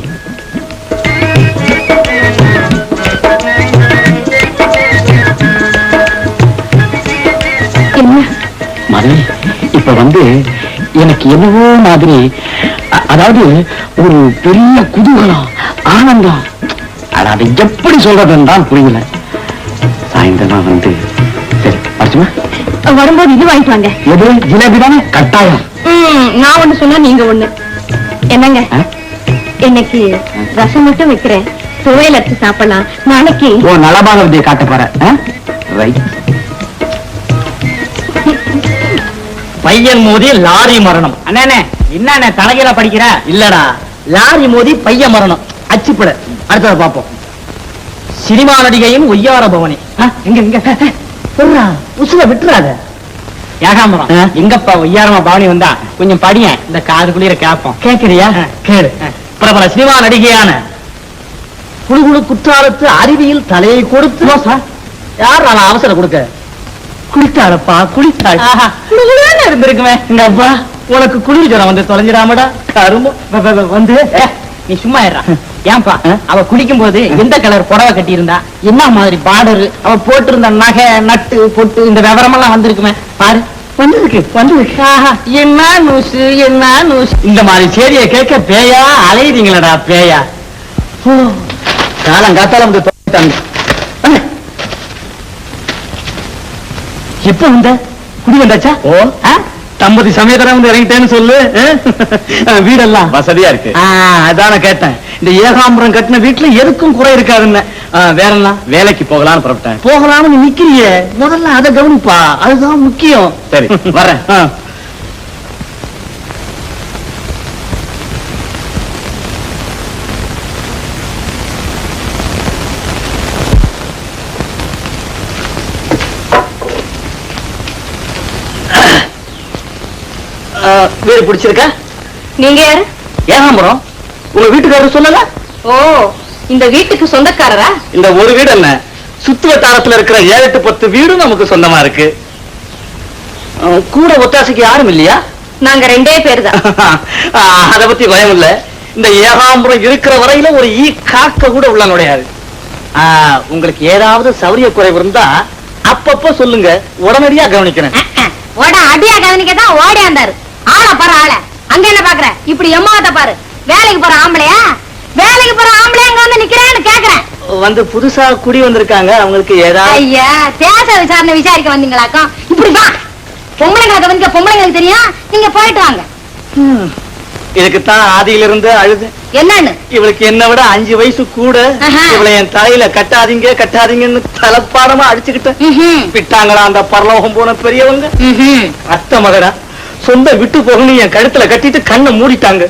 என்ன மாதவி, இப்ப எனக்கு என்னவோ மாதிரி, அதாவது ஒரு பெரிய குதூகலம், ஆனந்தம். அதை எப்படி சொல்றதுன்னு தான் புரியல. சாயந்தரமா சரி வருஷமா வரும்போது இது வாங்கிட்டு வாங்க. எது? ஜிலேபி தானே? கட்டாயம். நான் ஒண்ணு சொன்னா நீங்க ஒண்ணு. என்னங்க, இன்னைக்கு ரசம் மட்டும் வைக்கிறேன். துவையல் அரைச்சு சாப்பிடலாம். நாளைக்கு ஓ, நலபாக விதியை காட்ட போறேன். ரைட். பையன் மோதி லாரி மரணம். அண்ணே, என்ன தலைகீழ படிக்கிற? இல்லடா, லாரி மோதி பையன் மரணம். அச்சுப்பட. அடுத்தத பாப்போம். சினிமா நடிகையும் ஒய்யார பவனி. உசுல விட்டுறாத. ஏகாம்பரம், எங்கப்பா ஒய்யாரமா பவனி வந்தா கொஞ்சம் படிய, இந்த காது குளிர கேப்போம். கேக்குறியா? கேளு. பிரபல சினிமா நடிகையான குழுகுழு குற்றாலத்து அருவியில் தலையை கொடுத்து யார் நான் அவசரம் கொடுக்க குளித்தாளப்பா, குளித்தாள். இருந்திருக்குமே எங்க அப்பா. உனக்கு குளிர் ஜரம் வந்து தொலைஞ்சிடாமடா கரும்பு வந்து. நீ சும்மா இருடா. ஏன்பா, அவ குளிக்கும் போது எந்த கலர் புடவை கட்டி இருந்தா, என்ன மாதிரி பார்டரு, அவ போட்டிருந்த நகை நட்டு பொட்டு, இந்த விவரமெல்லாம் வந்திருக்குமே பாரு. வந்திருக்கு. என்ன நூசு, என்ன நூசு. இந்த மாதிரி செய்தியை கேட்க பேயா அலையுறீங்களடா, பேயா. காலங்காத்தால வந்து தோட்டாங்க. எப்ப வந்த? குடி வந்தாச்சா? ஓ, தம்பதி சமயத்தர வந்து இறங்கிட்டேன்னு சொல்லு. வீடெல்லாம் வசதியா இருக்கு. அதான கேட்டேன். இந்த ஏகாம்பரம் கட்டின வீட்டுல எதுக்கும் குறை இருக்காதுன்னு. வேற என்ன? வேலைக்கு போகலான்னு புறப்பட்டேன். போகலாம்னு நிக்கிறிய, முதல்ல அதை கவனிப்பா, அதுதான் முக்கியம். சரி, வரேன். வீடு பிடிச்சிருக்க? நீங்க யாரு? ஏகாம்பரம், உங்க வீட்டுக்காரர் சொல்லல? ஓ, இந்த வீட்டுக்கு சொந்தக்காரரா? இந்த ஒரு வீடு என்ன, சுத்து வட்டாரத்துல இருக்கிற 7, 10 வீடும் நமக்கு சொந்தமா இருக்கு. கூட ஒத்தாசைக்கு யாரும் இல்லையா? நாங்க 2 பேர் தான். அத பத்தி பயம் இல்ல. இந்த ஏகாம்பரம் இருக்கிற வரையில ஒரு ஈ காக்க கூட உள்ள நுழையாது. உங்களுக்கு ஏதாவது சௌரிய குறைவு இருந்தா அப்பப்போ சொல்லுங்க, உடனடியா கவனிக்கிறேன். அடியா கவனிக்கதான் ஓடியாந்தாரு. ஆளை பாரு, ஆளை அங்க என்ன பாக்குற? இப்படி எம்மாவத்தை பாரு. வேலைக்கு போற ஆம்பளையா? வேலைக்கு போற ஆம்பளையா அங்க வந்து நிக்கிறேன்னு கேக்குறேன். வந்து புதுசா குடி வந்திருக்காங்க, அவங்களுக்கு ஏதாவது. ஐயா, தேச விசாரணை விசாரிக்க வந்தீங்களாக்கும். இப்படி வா. பொம்பளைங்களை கவனிக்க பொம்பளைங்களுக்கு தெரியும். நீங்க போயிட்டு வாங்க. இதுக்குத்தான் ஆதியிலிருந்து அழுது. என்னன்னு? இவளுக்கு என்ன விட 5 வயசு கூட. இவளை என் தலையில கட்டாதீங்க கட்டாதீங்கன்னு தலப்பாடமா அடிச்சுக்கிட்டேன். விட்டாங்களா அந்த பரலோகம் போன பெரியவங்க? அத்த மகனா சொந்த விட்டு போகணும் என் கழுத்துல கட்டிட்டு கண்ணை மூடிட்டாங்க.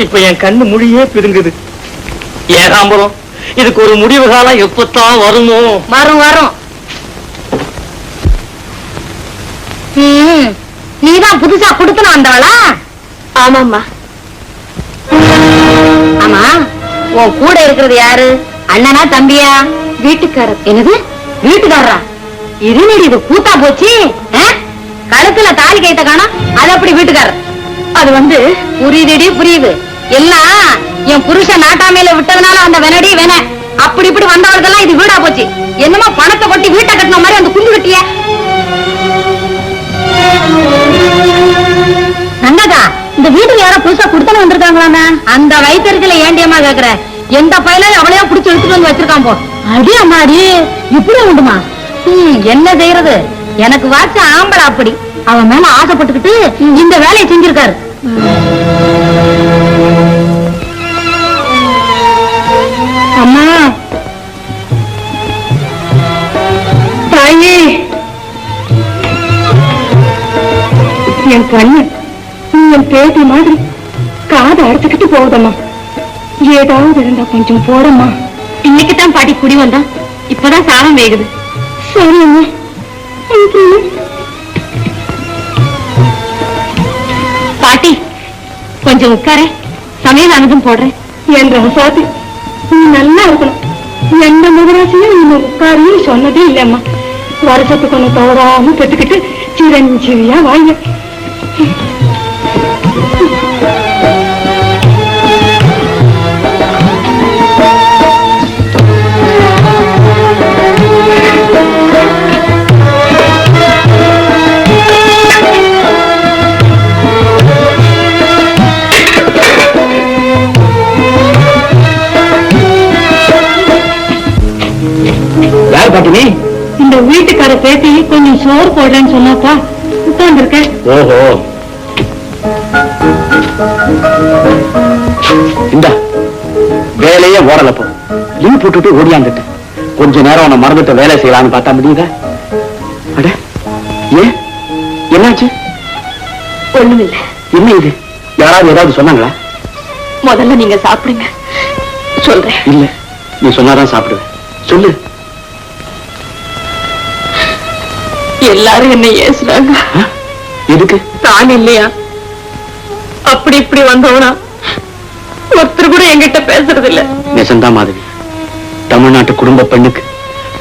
இப்ப என் கண்ணு முடியே பிதுங்குது. ஏகாம்பரம், இதுக்கு ஒரு முடிவு காலம் எப்பத்தான் வருமோ? வரும் வரும். நீதான் புதுசா கொடுக்கணும் வந்தவளா? ஆமாம்மா. ஆமா, உன் கூட இருக்கிறது யாரு? அண்ணனா தம்பியா? வீட்டுக்காரர். என்னது வீட்டுக்காரரா? இருநடி, இது கூத்தா போச்சு. கழுத்துல தாலி கைத்த காணோம், அது அப்படி வீட்டுக்காரர்? அது புரியுதுடி, புரியுது. எல்லாம் என் புருஷன் நாட்டாமையில விட்டதுனால அந்த வெனடி வென அப்படி இப்படி வந்தவர்களெல்லாம் இது வீடா போச்சு. என்னமோ பணத்தை கொட்டி வீட்டை கட்டின மாதிரி அந்த குண்டு கட்டிய. நங்கதா, இந்த வீட்டுக்கு யாரோ புதுசா குடுத்தன வந்திருக்காங்களாமே. அந்த வயிற்றுல ஏண்டியமா கேக்குற? எந்த பையனும் அவளையா புடிச்சு எடுத்துட்டு வந்து வச்சிருக்கான் போ. அடி அம்மாடி, இப்படி உண்டுமா? என்ன செய்யறது? எனக்கு வாச்ச ஆம்பளை அப்படி. அவன் மேல ஆசைப்பட்டுக்கிட்டு இந்த வேலையை செஞ்சிருக்காரு. அம்மா, தாயி, கண்ணு என் பேட்டி மாதிரி காதை அடைச்சுக்கிட்டு போகுதம்மா. ஏதாவது இருந்தா கொஞ்சம் போடம்மா. இன்னைக்குதான் பாட்டி குடி வந்தா, இப்பதான் சாதம் வேகுது. சரி அம்மா. பாட்டி கொஞ்சம் உட்கார, சமையல் ஆனதும் போடுறேன். என் ரசாதி நீ நல்லா இருக்கணும். எந்த முதலாசியும் நீ உட்காரின்னு சொன்னதே இல்லம்மா. வருஷத்துக்கு ஒண்ணு தவறாம பெற்றுக்கிட்டு சிரஞ்சீவியா வாங்க. பாட்டி இந்த வீட்டுக்கார பேட்டி கொஞ்சம் சோறு போடுறேன்னு சொன்னாப்பா உட்கார்ந்து இருக்கேன். ஓஹோ, இந்த வேலையே ஓடலப்போ லீவ் போட்டுட்டு ஓடியாந்துட்டு கொஞ்ச நேரம் உன்னை மறந்துட்டு வேலை செய்யலான்னு பார்த்தா முடியுதா? அட ஏன், என்னாச்சு? ஒண்ணுமில்லை. என்ன இது, யாராவது ஏதாவது சொன்னாங்களா? முதல்ல நீங்க சாப்பிடுங்க, சொல்றேன். இல்ல, நீ சொன்னாதான் சாப்பிடுவேன். சொல்லு. எல்லாரும் என்ன ஏசுறாங்க. எதுக்கு? தான் இல்லையா, அப்படி இப்படி வந்தவனா ஒருத்தர் கூட என்கிட்ட பேசுறது இல்ல. நெசந்தா மாதவி, தமிழ்நாட்டு குடும்ப பெண்ணுக்கு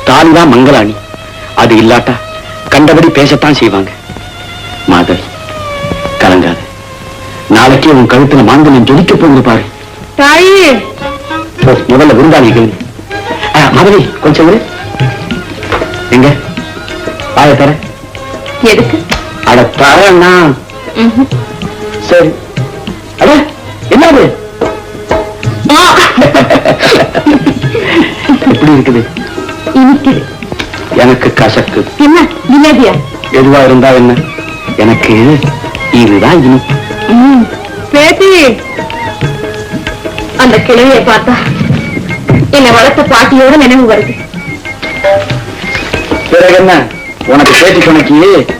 தாலிதான் மங்களாணி. அது இல்லாட்டா கண்டபடி பேசத்தான் செய்வாங்க. மாதவி கலங்காத, நாளைக்கே உன் கழுத்துல மாங்கல்யம் ஜொலிக்க போகுது பாரு. தாயே, முதல்ல விருந்தாளிகள். மாதவி கொஞ்சம் விரு. எங்க வாய தர. எதுக்கு? அட தரண்ணா. சரி. அட என்னது எப்படி இருக்குது? இனிக்குது. எனக்கு கசக்கு. என்ன நிம்மதியா? எதுவா இருந்தா என்ன, எனக்கு இதுதான் இனிப்பு. பேத்தி, அந்த கிழவியை பார்த்தா என்னை வளர்த்த பாட்டியோட நினைவு வருது. பிறகு என்ன, உனக்கு பேச்சு துணைக்கு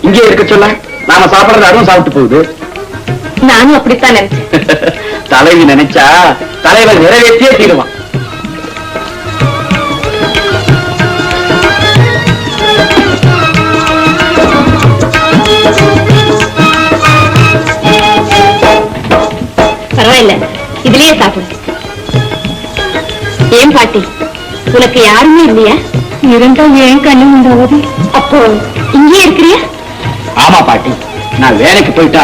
இங்கே இருக்க சொல்ல, நாம சாப்பிடுறது அதுவும் சாப்பிட்டு போகுது. நானும் அப்படித்தான் நினைச்சேன். தலைவி நினைச்சா தலைவர் நிறைவேற்றியே தீருவான். பரவாயில்ல, இதுலயே சாப்பிடு. ஏன் பாட்டி, உனக்கு யாருமே இல்லையா? இருந்தா ஏன் கண்ணு உண்டாவது? அப்போ இங்கே இருக்கிறியா? ஆமா பாட்டி, நான் வேலைக்கு போயிட்டா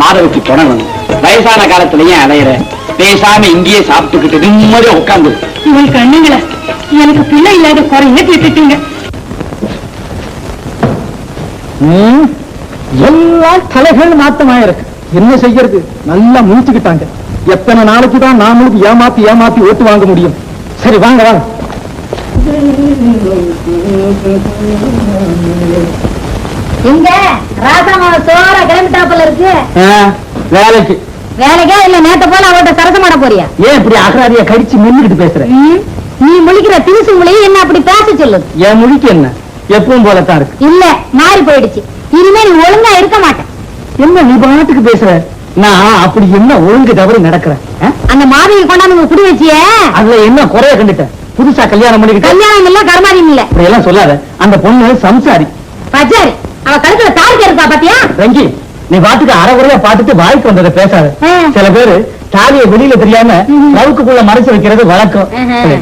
மாதவிக்கு துணை வேணும். வயசான காலத்திலயும் அலையிற, பேசாம இங்கேயே சாப்பிட்டுக்கிட்டு நிம்மதியா உட்கார்ந்து. இவள் கண்ணுங்கள எனக்கு பிள்ளை இல்லாத குறைய தீர்த்துட்டீங்க. எல்லாம் தலைகள் மாத்தமாயிருக்கு. என்ன செய்யறது, நல்லா முடிச்சுக்கிட்டாங்க. எத்தனை நாளைக்குதான் நாமளுக்கு ஏமாத்தி ஓட்டு வாங்க முடியும்? சரி வாங்க வாங்க. இங்க ராசாமா சோற கிளம்பிட்டாப்பல இருக்கு. வேலைக்கு. வேலைக்கா இல்ல நேத்த போல அவட்ட சரசமாட போறியா? ஏன் இப்படி அகராதிய கடிச்சு மென்னுக்கிட்டு பேசுற? நீ முழிக்கிற திணிசு மொழியை என்ன அப்படி பேச சொல்லுது? என் மொழிக்கு என்ன, எப்பவும் போலத்தான் இருக்கு. இல்ல, மாறி போயிடுச்சு. இனிமே நீ ஒழுங்கா இருக்க மாட்டேன். என்ன நீ பாட்டுக்கு பேசுற? நான் அப்படி என்ன ஒழுங்கு தவறு நடக்கிறேன்? அந்த மாதவியை கொண்டாந்து குடி வச்சியே, அதுல என்ன குறைய கண்டுட்டேன்? புதுசா கல்யாணம் பண்ணிக்கிட்டு கல்யாணம் இல்ல கர்மாதியம் இல்ல. இப்படி எல்லாம் சொல்லாத. அந்த பொண்ணு சம்சாரி. பஜாரி, அவ கழுத்துல தாழ்க்க இருக்கா பாத்தியா? ரங்கி, நீ பாட்டுக்கு அறகுறையா பாத்துட்டு வாய்க்கு வந்ததை பேசாத. சில பேரு தாலிய வெளியில தெரியாம லவுக்குள்ள மறைச்சு வைக்கிறது வழக்கம்.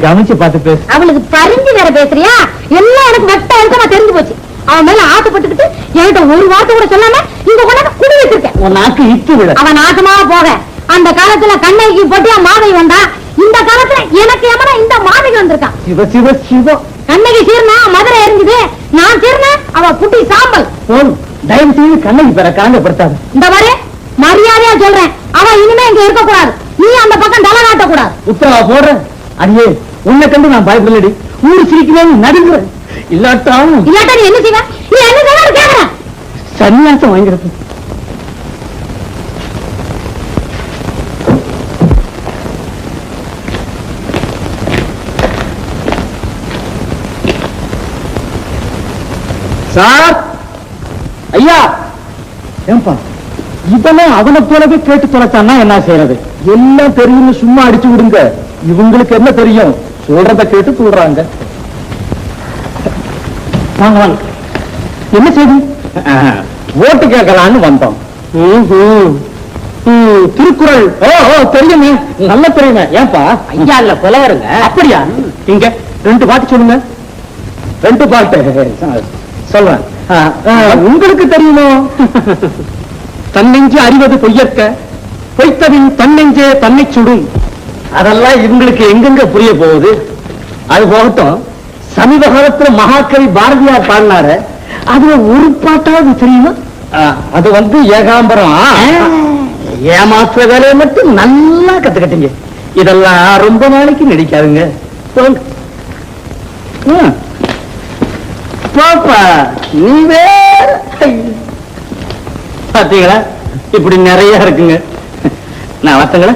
கவனிச்சு பார்த்து பேசு. அவளுக்கு பறிஞ்சு வேற பேசுறியா? எல்லாம் எனக்கு வெட்ட இருக்க தெரிஞ்சு போச்சு. அவன் மேல ஆசைப்பட்டுக்கிட்டு என்கிட்ட ஒரு வார்த்தை கூட சொல்லாம இங்க கொண்டாந்து குடி வச்சிருக்கேன். உன் நாக்கு இட்டு விட. அவன் நாசமா போக. அந்த காலத்துல கண்ணகி போட்டியா மாதை வந்தா, இந்த காலத்துல எனக்கு எமனா இந்த மாதைக்கு வந்திருக்கான். சிவ சிவ சிவ. கண்ணகி சீர்னா மதுரை எரிஞ்சுது, நான் சீர்னா அவ புட்டி சாம்பல். தயவு செய்து கண்ணகி பெற காங்கப்படுத்தாது. இந்த மாதிரி மரியாதையா சொல்றேன், அவ இனிமே இங்க இருக்க கூடாது. நீ அந்த பக்கம் தலை காட்ட கூடாது. உத்தரவா போடுறேன். அடியே, உன்னை கண்டு நான் பயப்படலடி. ஊர் சிரிக்கிறேன் நடுங்குறேன். இல்லாட்டா நீ என்ன செய்வ? நீ என்ன செய்வ கேக்குற? சன்னியாசம் வாங்கிறது. சார், ஐயா, ஏன்பா இதெல்லாம் அவனை போலவே கேட்டு தொலைச்சான்னா என்ன செய்யறது? எல்லாம் தெரியும்னு சும்மா அடிச்சு விடுங்க. இவங்களுக்கு என்ன தெரியும்? சொல்றத கேட்டு சொல்றாங்க. வாங்க வாங்க. என்ன செய்தி? ஓட்டு கேட்கலான்னு வந்தோம். திருக்குறள் தெரியுமே, நல்ல தெரியுமே. ஏன்பா? ஐயா இல்ல புலவருங்க. அப்படியா? இங்க 2 பாட்டு சொல்லுங்க. 2 பாட்டு சொல்றேன். உங்களுக்கு தெரியுமோ? தன்னெஞ்சு அறிவது பொய்யற்க, பொய்த்தவின் தன்னெஞ்சே தன்னை சுடும். அதெல்லாம் இவங்களுக்கு எங்கெங்க புரிய போகுது? அது போகட்டும். சமீப காலத்துல மகாகவி பாரதியார் பாடினாரு, அதுல ஒரு பாட்டாவது தெரியுமா? அது ஏகாம்பரம். ஏமாற்ற வேலையை மட்டும் நல்லா கத்துக்கிட்டீங்க. இதெல்லாம் ரொம்ப நாளைக்கு நடிக்காதுங்க. பாப்பா நீ வேற பாத்தீங்களா? இப்படி நிறைய இருக்குங்க. நான் வசங்களா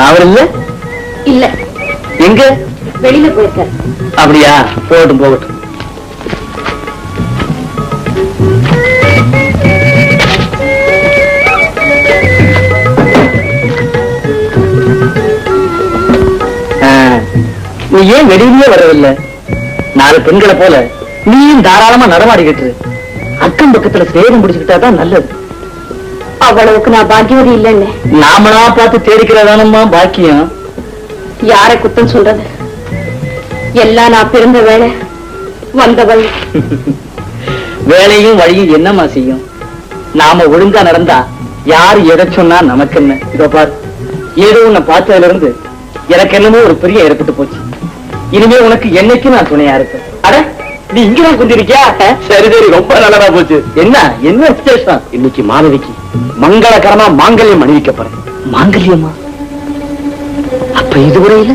அவர் இல்ல இல்ல, எங்க? வெளியில போயிருக்காரு. அப்படியா? போகட்டும் போகட்டும். நீ ஏன் வெளியிலேயே வரவில்லை? 4 பெண்களை போல நீயும் தாராளமா நடமாடிக்கிட்டு அக்கம் பக்கத்துல சேரம் பிடிச்சுக்கிட்டாதான் நல்லது. அவ்வளவுக்கு நான் பாக்கியவதி இல்லைன்னு நாமளா பார்த்து தேடிக்கிறதானம்மா பாக்கியம். யாரை குத்தம் சொல்றது? எல்லாம் நான் பிறந்த வேலை வந்தவள். வேலையும் வழியும் என்னமா செய்யும்? நாம ஒழுங்கா நடந்தா யாரு எதை சொன்னா நமக்கு என்ன? இதோ பாரு, ஏதோ உன்னை பார்த்ததுல இருந்து எனக்கு என்னமோ ஒரு பெரிய ஏற்பட்டு போச்சு. இனிமே உனக்கு என்னைக்கு நான் துணையா இருப்பேன். அட, நீ இங்கதான் குந்திருக்கியா? சரி சரி, ரொம்ப நல்லதா போச்சு. என்ன என்ன விசேஷம்? இன்னைக்கு மாணவிக்கு மங்களகரமா மாங்கல்யம் அணிவிக்கப்படுறேன். மாங்கல்யமா? அப்ப இதுவரையில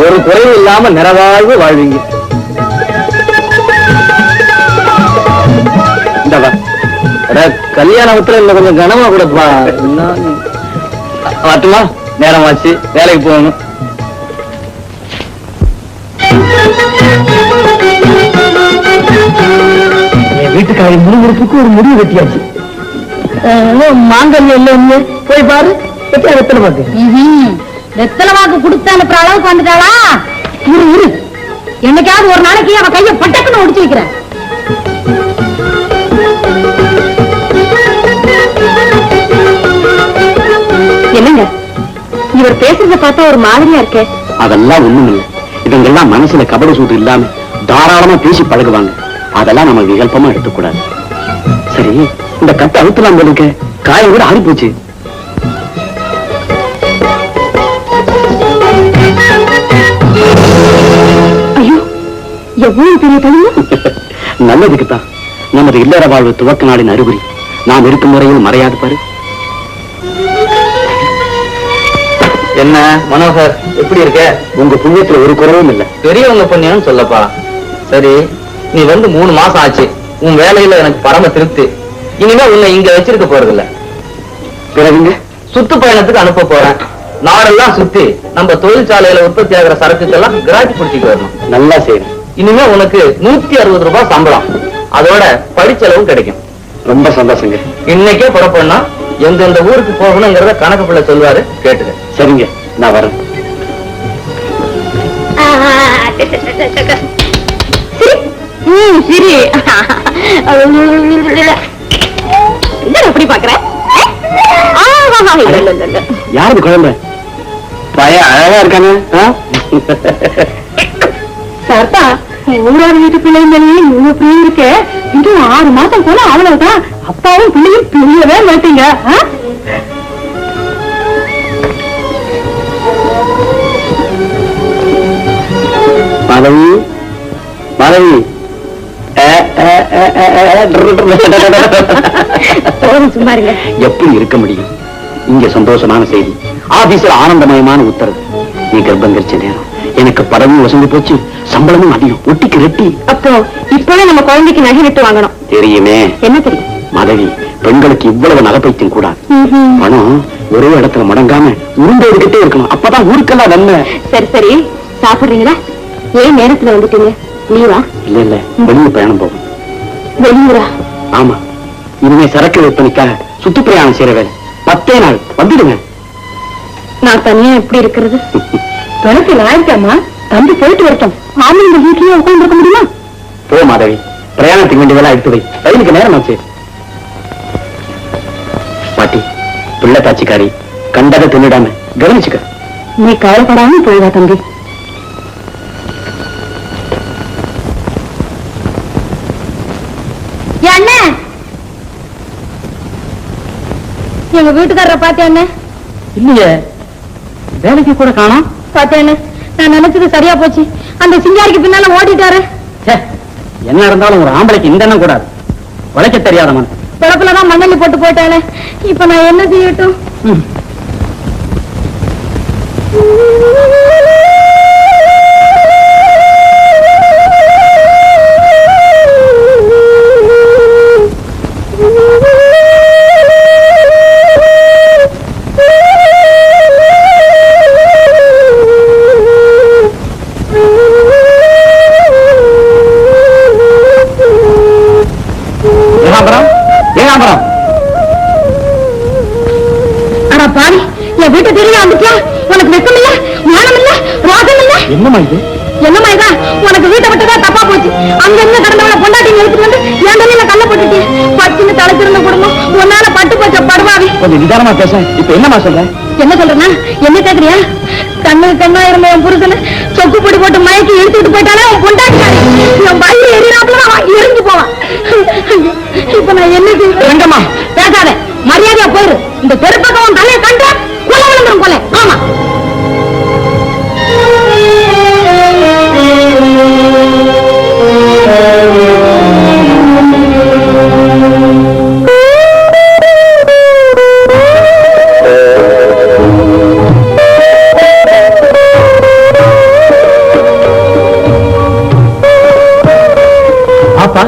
ஒரு குறைவு இல்லாம நிறைவாழ்வு வாழ்வீங்க. கல்யாணத்துல இல்ல, கொஞ்சம் கனமா கூடப்பா. வரட்டுமா? நேரம் ஆச்சு, வேலைக்கு போகணும். என் வீட்டுக்காரி முழுவதுக்கு ஒரு முடிவு வெட்டியாச்சு. மாங்கல்யம் இல்ல, போய் பாரு. வெத்தலை பாக்கு வெத்தலை வாக்கு கொடுத்து அனுப்புற அளவுக்கு வந்துட்டாளா? இரு, என்னைக்காவது ஒரு நாளைக்கு அவ கைய பட்டக்குன்னு ஒடிச்சு வைக்கிறேன். என்னங்க இவர் பேசுறத பார்த்தா ஒரு மாதிரியா இருக்கே. அதெல்லாம் ஒண்ணும் இல்லை. இவங்கெல்லாம் மனசுல கபட சூடு இல்லாம தாராளமா பேசி பழகுவாங்க. அதெல்லாம் நம்ம விகல்பமா எடுத்துக்கூடாது. சரி, இந்த கட்டை அழுத்தலாம் போலுக்கு. காயம் கூட ஆறி போச்சு. ஐயோ, எவ்வளவு பெரிய தனியா. நல்லதுக்குத்தான். நமது இல்லற வாழ்வு துவக்க நாளின் அறிகுறி. நாம் இருக்கும் முறையில் மறையாது பாரு. என்ன மனோகர், எப்படி இருக்க? உங்க புண்ணியத்துல ஒரு குறவும் இல்ல. பெரியவங்க புண்ணியம் சொல்லப்பா. சரி, நீ 3 மாசம் ஆச்சு. உன் வேலையில எனக்கு பரம திருப்தி. இனிமே உன்னை இங்க வச்சிருக்க போறதில்ல. பிறகுங்க சுற்றுப்பயணத்துக்கு அனுப்ப போறேன். நாடெல்லாம் சுத்தி நம்ம தொழிற்சாலையில உற்பத்தி ஆகிற சரக்குக்கெல்லாம் கிராக்கி பிடிச்சிட்டு வரணும். நல்லா செய்யணும். இனிமே உனக்கு 160 ரூபாய் சம்பளம், அதோட படிச்சளவும் கிடைக்கும். ரொம்ப சந்தோஷங்க. இன்னைக்கே புறப்படனா எந்தெந்த ஊருக்கு போகணுங்கிறத கணக்கு பிள்ளை சொல்வாரு, கேட்டுக்க. சரிங்க, நான் வரேன். சரி, எப்படி பாக்குற? யாரு குழந்தை? பையன் அழகா இருக்கானே. சர்தா, ஊரார் வீட்டு பிள்ளை மேலேயே இவ்வளவு பிரியம் இருக்க, இன்னும் 6 மாசம் போல அவ்வளவுதான். அப்பாவும் பிள்ளையும் பிரியவே மாட்டீங்க. மாதவி மாதவி சும்மா இருங்க. எப்படி இருக்க முடியும்? இங்க சந்தோஷமான செய்தி, ஆபீஸ்ல ஆனந்தமயமான உத்தரவு. நீ கர்ப்பம் கரிச்ச நேரம் எனக்கு படமும் வசந்து போச்சு, சம்பளமும் அதிகம், ஒட்டிக்கு ரெட்டி. அப்போ இப்பவே நம்ம குழந்தைக்கு நகை விட்டு வாங்கணும். தெரியுமே. என்ன தெரியும்? மாதவி, பெண்களுக்கு இவ்வளவு நகைப்பைத்தியம் கூடாது. பணம் ஒரே இடத்துல முடங்காம உருண்டோடுகிட்டே இருக்கணும், அப்பதான் ஊருக்கெல்லாம் நன்மை. சரி சரி, சாப்பிடுறீங்களா? ஏன் நேரத்துல வந்துட்டீங்க? லீவா? இல்ல இல்ல, வெளியே பயணம் போகும். வெளியூரா? ஆமா, இனிமே சரக்கு விற்பனைக்காக சுற்றுப்பிரயாணம் செய்யற வேலை. 10 நாள் வந்துடுங்க. நான் தனியா எப்படி இருக்கிறது? எனக்கு லாய்க்காமா, தம்பி போயிட்டு வரட்டும். ஆமா, இந்த வீட்லயே உட்கார்ந்து இருக்க முடியுமா? போ மாதவி, பிரயாணத்துக்கு வேண்டியதெல்லாம் எடுத்து வை, ரயிலுக்கு நேரம் ஆச்சு. பாட்டி, பிள்ளை காட்சிக்காரி, கண்டதை தின்னுடாம கவனிச்சுக்க. நீ கவலைப்படாம போயிடா தம்பி. என்ன எங்க வீட்டுக்காரரை பாத்தியா? இல்லையே, வேலைக்கு கூட காணோம். பாத்தியா, நான் நினைச்சது சரியா போச்சு. அந்த சிங்காரிக்கு பின்னால ஓடிட்டாரு. என்ன இருந்தாலும் ஒரு ஆம்பளைக்கு இந்த எண்ணம் கூடாது. உழைக்க தெரியாதவன் பிறப்புலதான் மண்ணள்ளி போட்டு போயிட்டானே. இப்ப நான் என்ன செய்யட்டும்? வீட்டு தெரிய வந்துட்டியா? உனக்கு வெக்கம் இல்ல, ஞானம் இல்ல, ரோகம் இல்ல? என்னமா இது? என்னமா இதா? உனக்கு வீட்டை விட்டுதான் தப்பா போச்சு. அங்க இருந்து கடந்தவளை பொண்டாட்டி எடுத்துட்டு வந்து என் தலையில கல்ல போட்டுட்டிய. பச்சுன்னு தலைச்சிருந்த குடும்பம் உன்னால பட்டு போச்ச படுவாவி. கொஞ்சம் நிதானமா பேச. இப்ப என்னமா சொல்ற? என்ன சொல்றேன்னா, என்ன கேக்குறியா? கண்ணுக்கு கண்ணா இருந்த என் புருஷனை சொக்கு பொடி போட்டு மயக்கி எடுத்துட்டு போயிட்டாலே உன் பொண்டாட்டிக்காரி. என் வயிறு எரியாப்புல எரிஞ்சு போவான். இப்ப நான் என்ன செய்வேன்? பேசாத, மரியாதையா போயிரு. இந்த தெருப்பக்கம் உன் தலையை கண்ட கொலை விழுந்துரும் கொலை. ஆமா, பாப்பா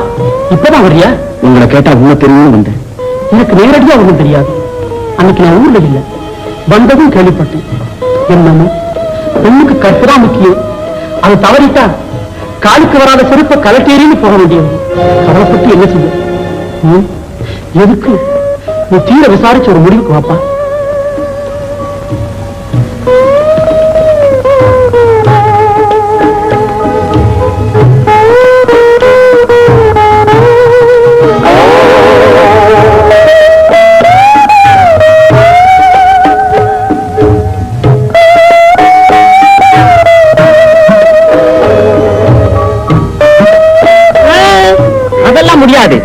இப்பதான் வரியா? உங்களை கேட்டா உள்ள தெரியும் வந்தேன். எனக்கு நேரடியா ஒண்ணும் தெரியாது. அன்னைக்கு நான் ஊர்ல இல்ல, வந்ததும் கேள்விப்பட்டேன். என்னமோ பெண்ணுக்கு கற்பதா முக்கியம், அது தவறிட்டா காலுக்கு வராத செருப்ப கலட்டேறின்னு போக வேண்டியது. கவலைப்பட்டு என்ன செய்ய? எதுக்கு நீ தீர விசாரிச்சு ஒரு முடிவுக்கு வாப்பா. முடியாது.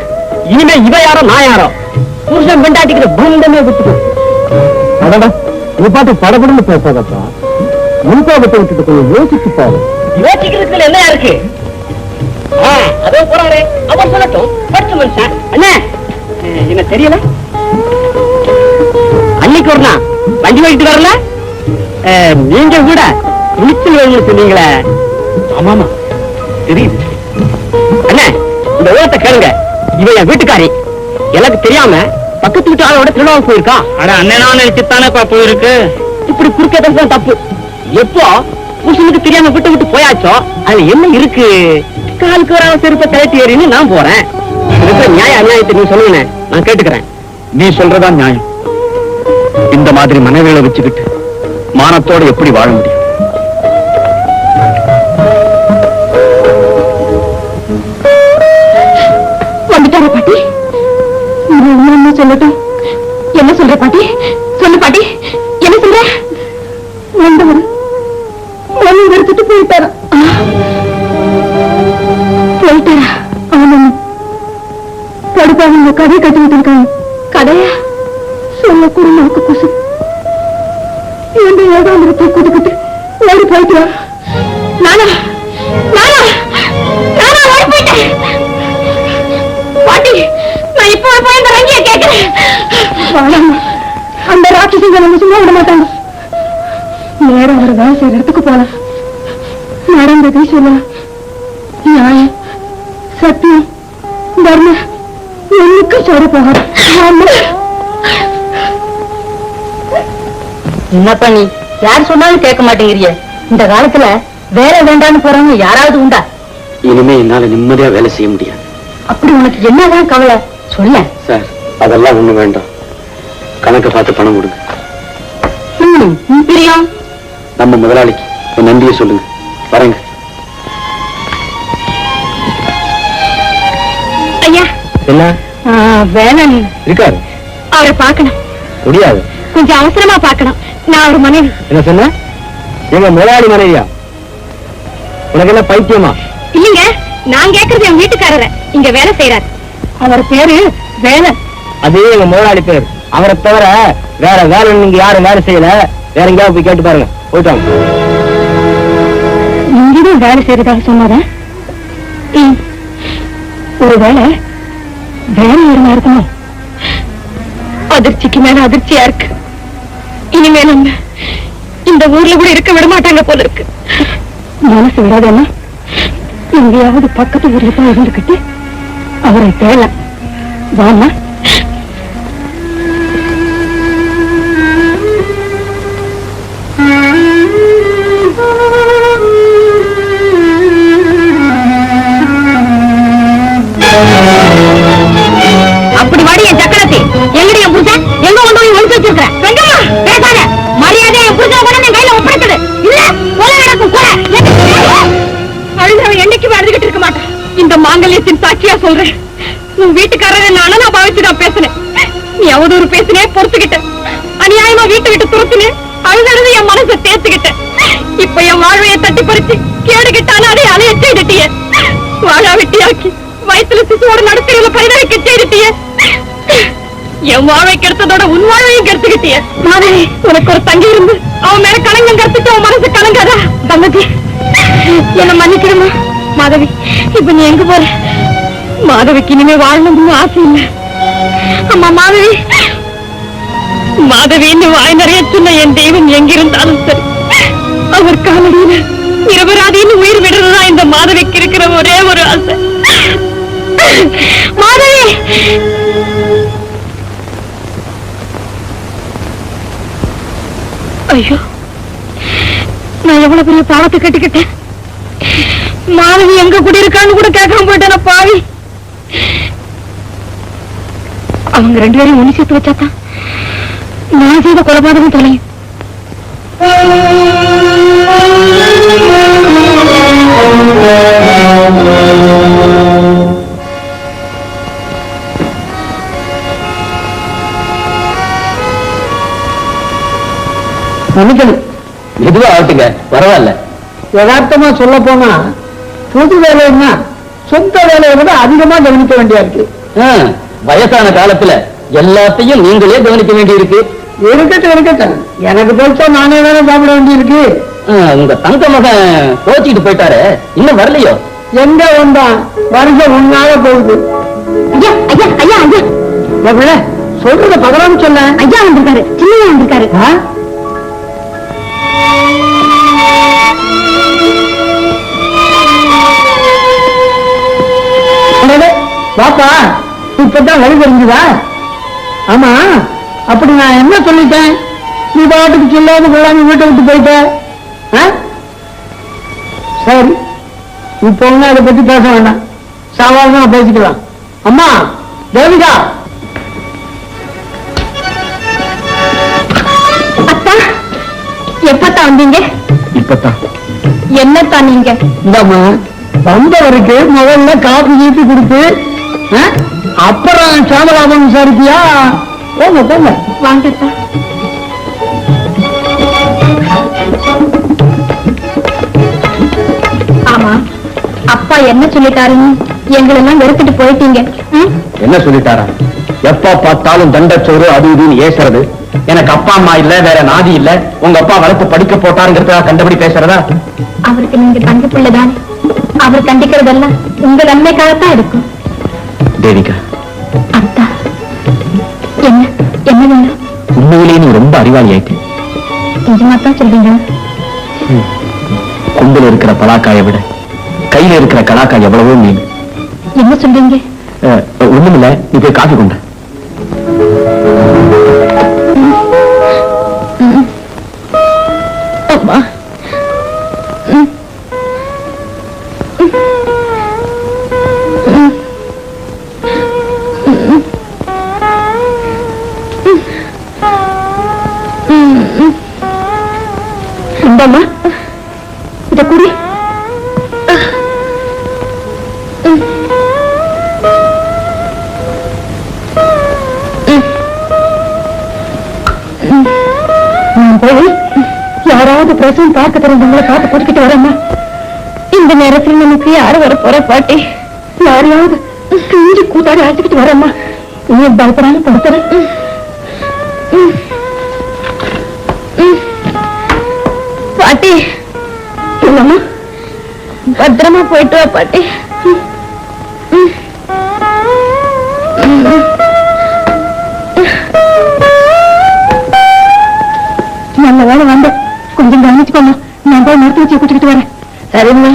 இனிமே இவ யாரோ நான் யாரோ, புருஷன் பெண்டாட்டிக்கிற பந்தமே விட்டுட்டு பாட்டு படப்படன்னு பேசாதப்பா. முன்கோபத்தை விட்டுட்டு கொஞ்சம் யோசிச்சு பாரு. யோசிக்கிறதுல என்ன இருக்கு? அதோ போறாரு, அவர் சொல்லட்டும். படிச்ச மனுஷன் அண்ணே, என்ன தெரியல? அன்னைக்கு ஒரு நாள் வண்டி ஓட்டிட்டு வரல, நீங்க கூட துணிச்சல் வேணும்னு சொன்னீங்களே. ஆமாமா தெரியுது அண்ணே. இந்த ஓட்ட கேளுங்க, இவ என் வீட்டுக்காரி. எனக்கு தெரியாம பக்கத்து வீட்டு ஆளோட திருநாள் போயிருக்கா. ஆனா அண்ணனா நினைச்சுத்தானே போயிருக்கு. இப்படி குறுக்கதான் தப்பு. எப்போ புருஷனுக்கு தெரியாம விட்டு விட்டு போயாச்சோ அது என்ன இருக்கு? காலுக்கு வராம செருப்ப கழட்டி ஏறின்னு நான் போறேன். நியாய அநியாயத்தை நீ சொல்லுங்க, நான் கேட்டுக்கிறேன். நீ சொல்றதா நியாயம். இந்த மாதிரி மனைவிகளை வச்சுக்கிட்டு மானத்தோட எப்படி வாழ முடியும்? வந்துட்டாரா பாட்டி? என்ன சொல்லட்டும்? என்ன சொல்ற பாட்டி? சொல்லு பாட்டி, என்ன சொல்ற? வந்தவர் எடுத்துட்டு போயிட்டாரா? அவங்க கதை கட்டிக்கிட்டு இருக்காங்க. கதையா சொல்லக்கூட நமக்கு குசு. இந்த ஏகாந்திரத்தை குதுக்கிட்டு ஓடி போயிட்டு நானா நானா நானா ஓடி போயிட்டேன். பாட்டி, நான் இப்போ போய் இந்த ரங்கிய கேட்கிறேன். அந்த ராட்சசிங்க நம்ம சும்மா விட மாட்டாங்க. நேரம் ஒரு வேலை செய்யற இடத்துக்கு போலாம். நடந்ததை சொல்லலாம். நியாயம், சத்தியம், தர்மம் என்னைக்கு சொல்ல போக. என்ன பண்ணி யார் சொன்னாலும் கேட்க மாட்டேங்கிறிய? இந்த காலத்துல வேலை வேண்டான்னு போறவங்க யாராவது உண்டா? இனிமே என்னால நிம்மதியா வேலை செய்ய முடியாது. அப்படி உனக்கு என்னதான் கவலை சொல்ல? சார், அதெல்லாம் ஒண்ணு வேண்டாம். கணக்கை பார்த்து பணம் கொடுங்க. பிரியம், நம்ம முதலாளிக்கு ஒரு நன்றியை சொல்லுங்க. வரேங்க. ஐயா, என்ன வேலன் இருக்காரு? அவரை பார்க்கணும். முடியாது. கொஞ்சம் அவசரமா பார்க்கணும். நான் ஒரு மனைவி. என்ன சொன்ன? எங்க முதலாளி மனைவியா? உனக்கு என்ன பைத்தியமா? இல்லைங்க, நான் கேட்கறது என் வீட்டுக்காரரை. இங்க வேலை செய்யறாரு. அவர் பேரு வேலன். அதே எங்க முதலாளி பேர். அவரை தவிர வேற வேலை நீங்க யாரும் வேலை செய்யல. வேற எங்கேயாவது போய் கேட்டு பாருங்க. போயிட்டாங்க. இங்கேயும் வேலை செய்யறதாக சொன்னார. ஒருவேளை வேலை இருந்தா இருக்குமோ? அதிர்ச்சிக்கு மேல அதிர்ச்சியா இருக்கு. இனிமே நம்ம இந்த ஊர்ல கூட இருக்க விட மாட்டாங்க போல இருக்கு. மனசு விடாதேன்னா எங்கேயாவது பக்கத்து ஊர்ல போய் இருந்துகிட்டு அவரை தேடலாம். வாமா. அப்படி வாடி என் சக்கரத்தை. எங்கடி என் புருஷன்? எங்க கொண்டு போய் ஒழிச்சு வச்சிருக்கிறேன்? வெங்கம்மா, பேசாத. மரியாதை என் புருஷன் கொண்டு என் கையில ஒப்படைச்சது இல்ல. கொலை நடக்கும் கொலை. அழுகிறவன் என்னைக்கு அழுதுகிட்டு இருக்க மாட்டான். இந்த மாங்கல்யத்தின் சாட்சியா சொல்றேன். உன் வீட்டுக்காரரை நானும் நான் பாவிச்சு நான் பேசினேன். நீ அவதூறு பேசினே, பொறுத்துக்கிட்ட. அநியாயமா வீட்டை விட்டு துரத்துனே. அழுது என் மனசை தேர்த்துக்கிட்டேன். இப்ப என் வாழ்வையை தட்டி பறிச்சு கேடுகிட்டாலும் அதை அலைய செய்துட்டிய. வாழா வெட்டியாக்கி வயிற்றுல சிசுவோட நடுக்கையில பரிதவிக்க செய்துட்டிய. என் வாழ்வை கெடுத்ததோட உன் வாழ்வையும் கெடுத்துக்கிட்டிய. மாதவி, உனக்கு ஒரு தங்கி இருந்து அவன் மேல கலங்கம் கருத்துட்டு அவன் மனசு கலங்காதா? தங்கச்சி, என்ன மன்னிக்கிடுமா? மாதவி, இப்ப நீ எங்க போற? மாதவிக்கு இனிமே வாழணும்னு ஆசை இல்லை. அம்மா மாதவி, மாதவின்னு வாய் நிறைய சொன்ன என் தெய்வம் எங்கிருந்தாலும் சரி, அவர் காலடியில நிரபராதின்னு உயிர் விடுறதா இந்த மாதவிக்கு இருக்கிற ஒரே ஒரு ஆசை. மாதவி, ஐயோ, நான் எவ்வளவு பெரிய பாவத்தை கட்டிக்கிட்டேன். மாதவி எங்க கூட இருக்கான்னு கூட கேட்காம போயிட்டேன பாவி. அவங்க ரெண்டு பேரையும் ஒண்ணு சேர்த்து வச்சாத்தான் நான் செய்த கொலைபாதகம் தொலையும். மெதுவா ஆகட்டுங்க, பரவாயில்ல. யதார்த்தமா சொல்ல போனா பொது வேலைன்னா சொந்த வேலையை விட அதிகமா கவனிக்க வேண்டியா இருக்கு. வயசான காலத்துல எல்லாத்தையும் நீங்களே கவனிக்க வேண்டி இருக்கு. இருக்கட்டும் இருக்கட்டும், எனக்கு போச்சா நானே தானே சாப்பிட வேண்டி இருக்கு. உங்க தங்க மகன் கோச்சிட்டு போயிட்டாரு, இன்னும் வரலையோ? எங்க வந்தான்? வருஷம் ஒன்னாக போகுது. ஐயா ஐயா ஐயா ஐயா, சொல்றத பகலான்னு சொல்ல. ஐயா வந்திருக்காரு, சின்ன வந்திருக்காரு. பாப்பா, இப்பதான் வழி தெரிஞ்சுதா? ஆமா, அப்படி நான் என்ன சொல்லிட்டேன்? நீ பாட்டுக்கு சொல்லாம கொள்ளாம வீட்டை விட்டு போயிட்ட. சரி, இப்ப ஒண்ணு அதை பத்தி பேச வேண்டாம், சாதாரணமா பேசிக்கலாம். அம்மா தேவிகா. அத்தா, எப்பத்தான் வந்தீங்க? இப்பதான். என்னத்தான் நீங்க? இந்தாம்மா, வந்தவருக்கு முதல்ல காப்பி கீப்பி கொடுத்து அப்புறம் சாமலாபம் விசாரிப்பியா? போங்க போங்க. வாங்கத்தா. ஆமா, அப்பா என்ன சொல்லிட்டாருன்னு எங்களெல்லாம் வெறுத்துட்டு போயிட்டீங்க. என்ன சொல்லிட்டாரா? எப்ப பார்த்தாலும் தண்டச்சோறு அது இதுன்னு ஏசுறது. எனக்கு அப்பா அம்மா இல்ல, வேற நாதி இல்ல, உங்க அப்பா வளர்த்து படிக்க போட்டாருங்கிறதா கண்டபடி பேசுறதா? அவருக்கு நீங்க தங்க பிள்ளைதான். அவர் கண்டிக்கிறதெல்லாம் உங்க நன்மைக்காகத்தான் இருக்கும். தேவிகா, அத்தா, என்ன என்ன வேணும்? உண்மையிலேயே நீ ரொம்ப அறிவாளி ஆயிட்டு. நிஜமாத்தான் சொல்றீங்க? கும்பல இருக்கிற பலாக்காயை விட கையில இருக்கிற கலாக்காய் எவ்வளவோ மீன். என்ன சொல்றீங்க? ஒண்ணுமில்ல, நீ போய் காஃபி கொண்ட. அம்மா, இந்தம்மா, இத குடி. நான் போய் யாராவது பிரசவம் பார்க்க தரவங்களை பார்த்து போட்டுக்கிட்டு வரேம்மா. இந்த நேரத்தில் நமக்கு யாரு வர போற பாட்டி? யாரையாவது கிஞ்சி கூத்தாடி அழைச்சிக்கிட்டு வரேம்மா. நீ பயப்படாம கொடுத்துறேன். பாட்டி, என்னம்மா? பத்திரமா போயிட்டு வா பாட்டி. நல்ல வேலை வந்து கொஞ்சம் கவனிச்சுக்கோமா. நான் போய் மருத்துவ வச்சு கூட்டிக்கிட்டு வரேன். சரிம்மா.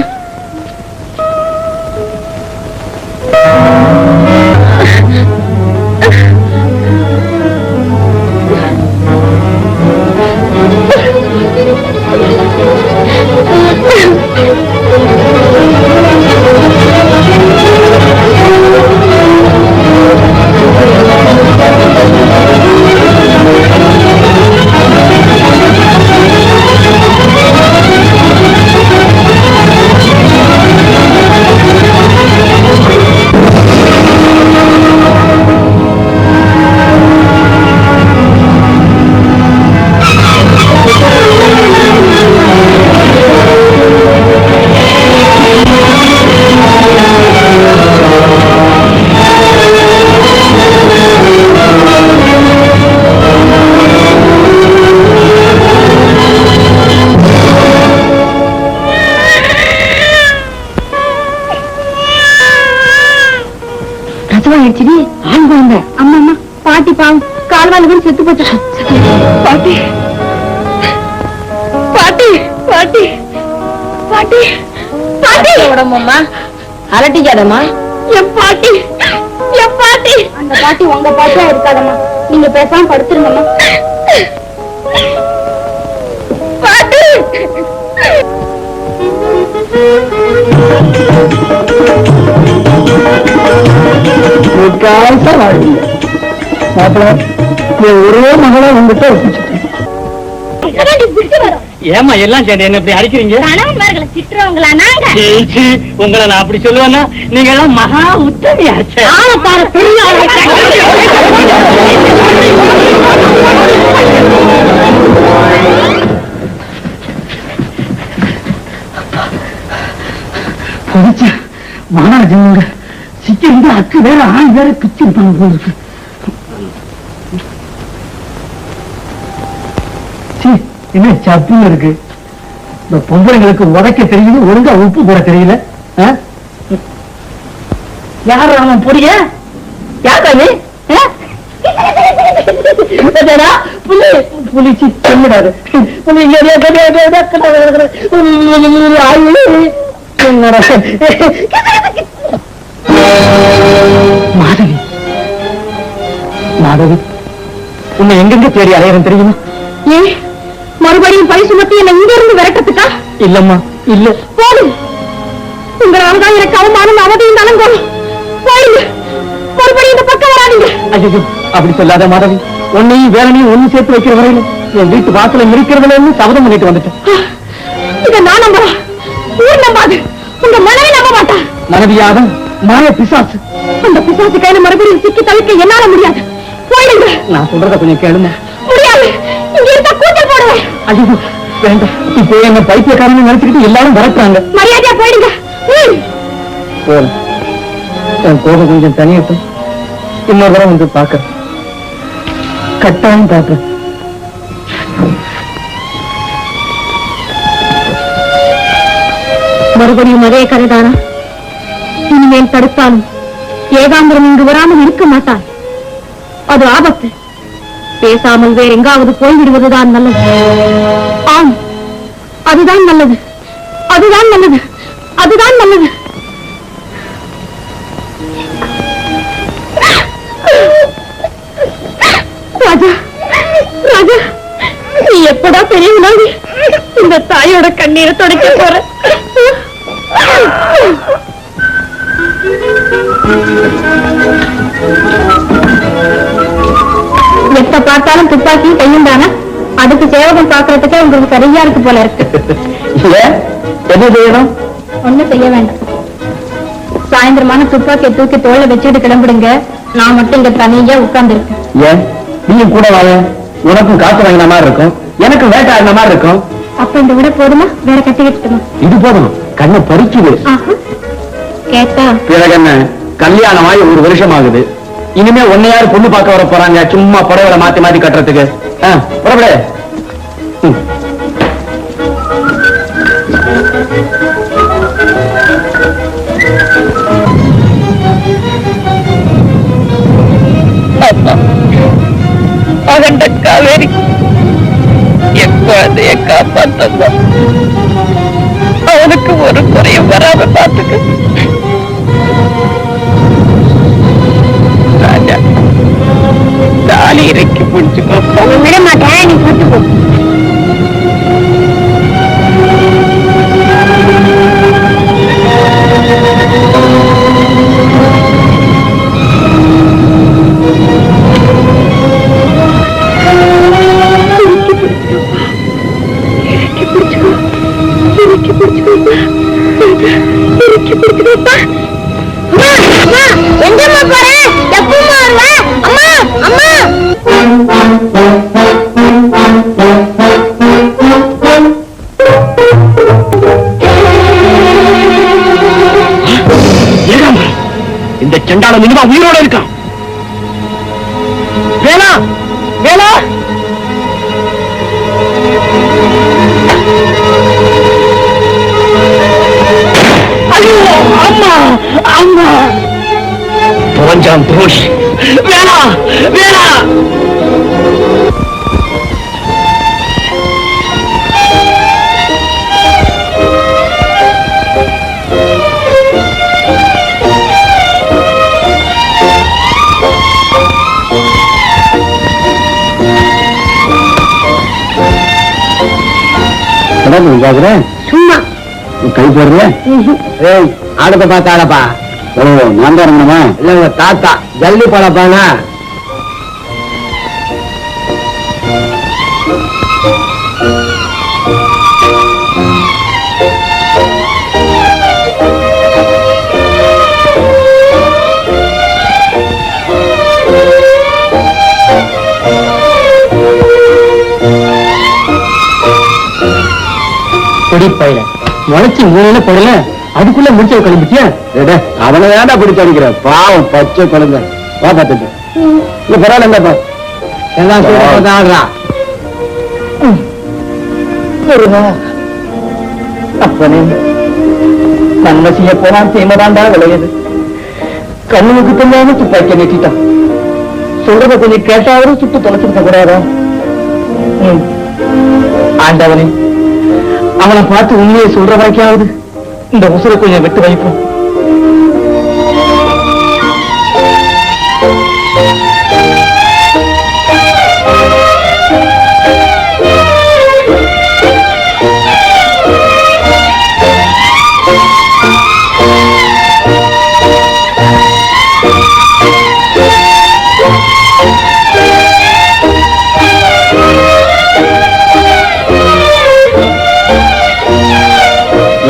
அம்மா அம்மா, பாட்டி பாவம் கால்வால கூட செத்து போச்சு. பாட்டி பாட்டி பாட்டி பாட்டி பாட்டி உடம்பம்மா, அலட்டிக்காதம்மா. என் பாட்டி, என் பாட்டி. அந்த பாட்டி உங்க பாட்டியா இருக்காதம்மா. நீங்க பேசாம படுத்துருங்கம்மா. பாட்டி, ஒரே மகளா உங்ககிட்ட ஏமா எல்லாம் சேர்ந்து என்ன இப்படி அடிக்கிறீங்க? திட்டுறவங்களா நாங்க? உங்களை நான் அப்படி சொல்லுவேன்னா நீங்க எல்லாம் மகா உத்தமியாச்சு. மகாராஜங்க சிக்கிருந்து அக்கு வேற ஆள் வேற பிச்சு இருப்பாங்க போல இருக்கு. என்ன சப்புன்னு இருக்கு. இந்த பொம்பளைங்களுக்கு உதைக்க தெரியுது, ஒழுங்கா உப்பு போட தெரியல. யார் அவன் புரிய? யார் தானே புலிச்சு சொல்லிடாது. மாதவி, மாதவி, உன்னை எங்கெங்க தேடி அலையறேன் தெரியுமா? ஏ, மறுபடியும் பழி சுமத்தி என்ன இங்க இருந்து விரட்டத்துக்கா? இல்லம்மா, இல்ல. போதும். உங்களால்தான் எனக்கு அவமானம் அவதையும் தலங்கோம். போயிடுங்க, மறுபடியும் இந்த பக்கம் வராதீங்க. ஐயோ, அப்படி சொல்லாத மாதவி. உன்னையும் வேலையும் ஒண்ணு சேர்த்து வைக்கிற வரையில என் வீட்டு வாசல இருக்கிறதுல சபதம் பண்ணிட்டு வந்துட்டேன். இதை நான் நம்புறேன், ஊர் நம்பாது. உங்க மனைவி நம்ப மாட்டா. மனைவியாக மாய பிசாசு. அந்த பிசாசு கையில மறுபடியும் சிக்கி தவிர்க்க என்னால முடியாது. போயிடுங்க. நான் சொல்றத கொஞ்சம் கேளுங்க. முடியாது, இங்க இருக்க கூச்சல் போடுவேன். ஐயோ வேண்டாம், இப்போ என்ன பைத்தியக்காரன்னு நினைச்சுக்கிட்டு எல்லாரும் வரட்டாங்க. மரியாதையா போயிடுங்க. போதும், என் கோபம் கொஞ்சம் தனியட்டும், இன்னொரு தடவை வந்து பார்க்கறேன். கட்டாயம் பார்ப்பேன். மறுபடியும் அதே கதைதானா? இனிமேல் தடுத்தாலும் ஏகாம்பரம் இங்கு வராமல் இருக்க மாட்டான். அது ஆபத்து. பேசாமல் வேற எங்காவது போய்விடுவதுதான் நல்லது. ஆம், அதுதான் நல்லது, அதுதான் நல்லது, அதுதான் நல்லது. ராஜா, ராஜா, நீ எப்படா பெரியவனாகி இந்த தாயோட கண்ணீரை துடைக்க போற? எப்ப பார்த்தாலும் துப்பாக்கி கையும் தானே. அடுத்து சேவகம் பாக்குறதுக்கே உங்களுக்கு சரியா இருக்கு போல இருக்கு. என்ன செய்யணும்? ஒண்ணும் செய்ய வேண்டாம். சாயந்தரமான துப்பாக்கியை தூக்கி தோல்ல வச்சுட்டு கிளம்பிடுங்க. நான் மட்டும் இங்க தனியா உட்கார்ந்து இருக்கேன். ஏன் நீயும் கூட வாங்க. உனக்கும் காசு வாங்கின மாதிரி இருக்கும், எனக்கும் வேட்டாடின மாதிரி இருக்கும். அப்ப இந்த விட போதுமா, வேற கட்டி வச்சுட்டுமா? இது போதும், கண்ணை பறிக்குது. கேட்டா பிறகு என்ன, கல்யாணம் ஆகி 1 வருஷம் ஆகுது. இனிமே உன்னை யாரு பொண்ணு பார்க்க வர போறாங்க? சும்மா புடவைகளை மாத்தி மாத்தி கட்டுறதுக்கு. புறப்படு. அகண்ட காவேரி என் குழந்தைய காப்பாத்தங்க. அவனுக்கு ஒரு குறையும் வராம பார்த்துக்க. ராஜா, தாலி இறக்கி பிடிச்சுக்கோ. விட மாட்டேன், நீ கூட்டுக்கோ. எங்கம்மா போற? எப்பமா வருவ? அம்மா, அம்மா. இந்த செண்டாளம் இனிமா உயிரோட இருக்கான். வேணா வேணா. அம்மா, அம்மா. புரஞ்சான் துரோஷி. வேணா வேணா. சும்மா கை போடுற. ஏய், ஆடத்தை பார்த்து ஆடப்பா. ஓ, நான் தான் இறங்கணுமா? இல்ல உங்க தாத்தா ஜல்லி போடப்பானா. குடிப்பயில முளைச்சு மூணு போடல, அதுக்குள்ள முடிச்ச கிளம்பிட்டியா? அவனை வேண்டா பிடிச்சு அடிக்கிற பாவம் பச்சை குழந்தை. வா பார்த்துட்டு இல்ல பரவாயில்ல. எல்லாம் ஆடுறான். அப்பனே, நன்மை செய்ய போனான் தீமைதாண்டா விளையுது. கண்ணுக்கு தெரியாம துப்பாக்கி நீட்டிட்டான். சொல்றத கொஞ்சம் கேட்டாவது சுட்டு தொலைச்சிருக்க கூடாதா? ஆண்டவனே, அவனை பார்த்து உண்மையை சொல்ற வரைக்காவது இந்த உசுரை கொஞ்சம் விட்டு வைப்போம்.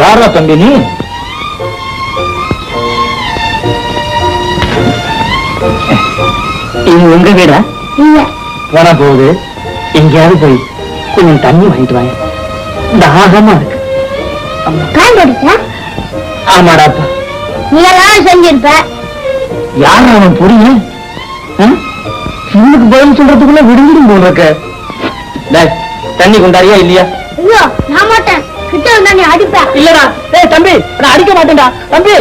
யாரா தம்பி நீ? இது உங்க வீடா? போனா போகுது. எங்கேயாவது போய் கொஞ்சம் தண்ணி வாங்கிட்டு வாங்க, தாகமா இருக்கு. காண்டடிச்சா? ஆமாடாப்பா. நீ எல்லாம் செஞ்சிருப்ப, யார் அவன் புரியும்? சின்னுக்கு பதில் சொல்றதுக்குள்ள விடுவிடும் போல இருக்க. தண்ணி கொண்டாரியா இல்லையா? ஐயோ நான் மாட்டேன், கிட்ட வந்தா நீ அடிப்ப. இல்லடா. ஏய் தம்பி, நான் அடிக்க மாட்டேன்டா தம்பி.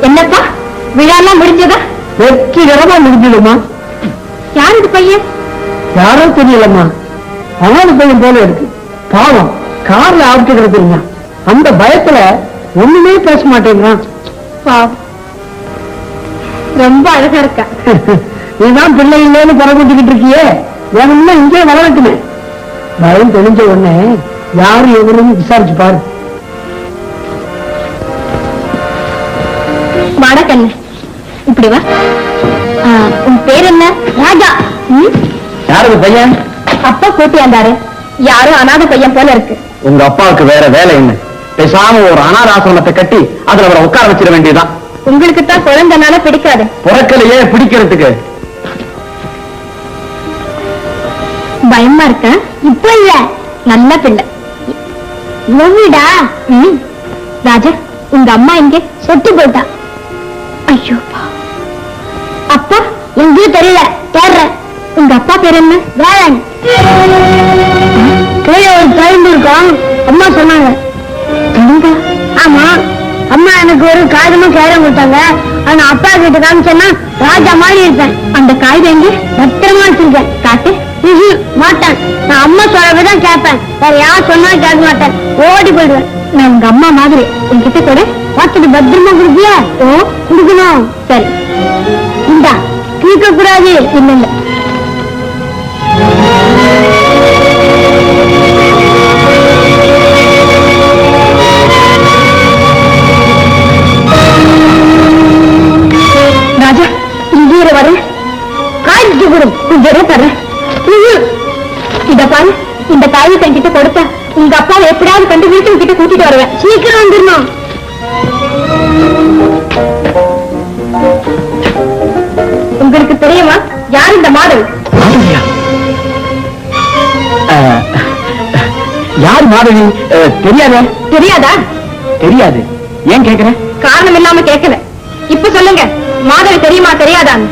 என்னப்பா விழாலாம் முடிஞ்சதா? வெற்றிகரமா முடிஞ்சதுமா. யார் இது பையன்? யாரோ தெரியலம்மா, அனாத பையன் போல இருக்கு. பாவம், கார்ல ஆப்பிட்டு கிடக்குறீங்க. அந்த பயத்துல ஒண்ணுமே பேச மாட்டேங்கிறான். பாவம், ரொம்ப அழகா இருக்கா. நீதான் பிள்ளை இல்லைன்னு பறந்துகிட்டு இருக்கியே, வேணும்னா இங்கே வளரட்டுமே. பயம் தெளிஞ்ச உடனே யாரு எவருன்னு விசாரிச்சு பாரு. வாடகண்ண, இப்படி வா. உன் பேர் என்ன? ராஜா. யாரு பையன்? அப்பா கூட்டியாண்டாரு. யாரும் அனாதை பையன் போல இருக்கு. உங்க அப்பாவுக்கு வேற வேலை என்ன? பேசாம ஒரு அனாத ஆசிரமத்தை கட்டி அதுல அவரை உட்கார வச்சிட வேண்டியதுதான். உங்களுக்கு தான் குழந்தைனால பிடிக்காது. பிறக்கலையே, பிடிக்கிறதுக்கு பயமா இருக்க? இப்ப இல்ல, நல்ல பிள்ளை. வீடா? ராஜா, உங்க அம்மா இங்கே சொட்டு போயிட்டா. ஐயோ, அப்பா எங்கேயும் தெரியல, தேடுறேன். உங்க அப்பா பேர் என்ன? வேலன். கீழே ஒரு டைம் இருக்கும், அம்மா சொன்னாங்க. ஆமா, அம்மா எனக்கு ஒரு காகிதமும் கையிலும் கொடுத்தாங்க. ஆனா அப்பா கிட்ட காமிச்சேன்னா ராஜா மாதிரி இருப்பேன். அந்த காகிதம் எங்க பத்திரமா வச்சிருக்கேன், காட்டு. மாட்டேன், நான் அம்மா சொல்லதான் கேட்பேன். வேற யார் சொன்னாலும் கேட்க மாட்டேன், ஓடி போயிடுவேன். நான் உங்க அம்மா மாதிரி. என்கிட்ட கூட பார்த்துட்டு பத்திரமா கொடுப்பியா? ஓ, கொடுக்கணும். சரி, இந்தா. கேட்க கூடாது. இல்ல இல்ல, ராஜா இங்கே வர காய்ச்சி கொடும், கொஞ்சம் தர்றேன். இத பாரு, இந்த காய்கறி கிட்ட கொடுத்த உங்க அப்பாவை எப்படியாவது கண்டு வீட்டு கிட்ட கூட்டிட்டு வருவேன். சீக்கிரம் வந்துடணும். உங்களுக்கு தெரியுமா யார் இந்த மாடல்? யார் மாதவி? தெரியாத? தெரியாதா? தெரியாது. ஏன் கேக்குற? காரணம் இல்லாம கேட்கல. இப்ப சொல்லுங்க, மாதவி தெரியுமா தெரியாதான்னு?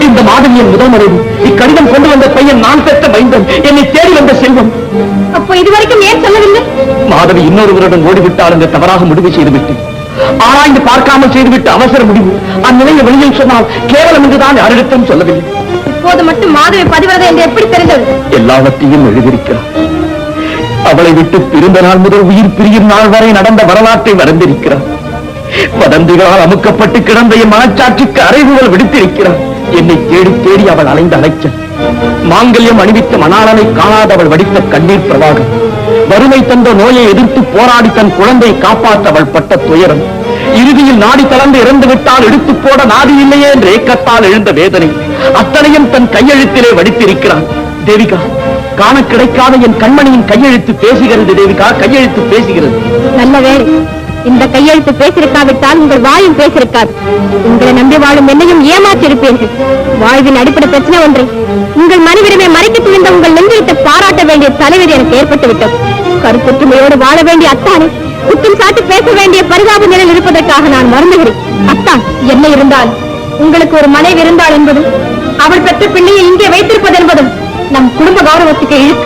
இந்த மாதவியின் முதல் மறைவு, இக்கடிதம் கொண்டு வந்த பையன் நான் பெற்ற மைந்தன், என்னை தேடி வந்த செல்வம். அப்போ இதுவரைக்கும் ஏன் சொல்லவில்லை? மாதவி இன்னொருவருடன் ஓடிவிட்டால் என்று தவறாக முடிவு செய்துவிட்டு, ஆராய்ந்து பார்க்காமல் செய்துவிட்டு அவசர முடிவு. அந்நிலையை வெளியில் சொன்னால் கேவலம் என்றுதான் யாரிடத்தையும் சொல்லவில்லை. இப்போது மட்டும் மாதவி பதிவரது என்று எப்படி தெரிந்தது? எல்லாவற்றையும் எழுதியிருக்கிறார். அவளை விட்டு பிறந்த நாள் முதல் உயிர் பிரியும் நாள் வரை நடந்த வரலாற்றை வரைந்திருக்கிறார். வதந்திகளால் அமுக்கப்பட்டு கிடந்த என் மனச்சாட்சிக்கு அறைவுகள் விடுத்திருக்கிறார். என்னை தேடி தேடி அவள் அலைந்த அலைச்சல், மாங்கல்யம் அணிவித்த மணாளனை காணாதவள் வடித்த கண்ணீர் பிரவாகம், வறுமை தந்த நோயை எதிர்த்து போராடி தன் குழந்தையை காப்பாற்ற அவள் பட்ட துயரம், இறுதியில் நாடி தளர்ந்து இறந்து விட்டால் எடுத்து போட நாடி இல்லையே என்ற ஏக்கத்தால் எழுந்த வேதனை, அத்தனையும் தன் கையெழுத்திலே வடித்திருக்கிறான். தேவிகா, காண கிடைக்காத என் கண்மணியின் கையெழுத்து பேசுகிறது. தேவிகா, கையெழுத்து பேசுகிறது. நல்ல வேலை, இந்த கையெழுத்து பேசியிருக்காவிட்டால் உங்கள் வாயும் பேசியிருக்காது. உங்களை நம்பி வாழும் என்னையும் ஏமாற்றிருப்பீர்கள். வாழ்வின் அடிப்படை பிரச்சனை ஒன்றை உங்கள் மனைவிடமே மறைக்க துணிந்த உங்கள் நெஞ்சத்தை பாராட்ட வேண்டிய தலைவிதி எனக்கு ஏற்பட்டு விட்டது. கருத்துமையோடு வாழ வேண்டிய அத்தானை குற்றம் சாட்டி பேச வேண்டிய பரிதாப நிலையில் இருப்பதற்காக நான் மறந்துகிறேன். அத்தான், என்ன இருந்தால் உங்களுக்கு ஒரு மனைவி இருந்தாள் என்பதும் அவள் பெற்ற பிள்ளையை இங்கே வைத்திருப்பது என்பதும் நம் குடும்ப கௌரவத்துக்கு இழுக்கு.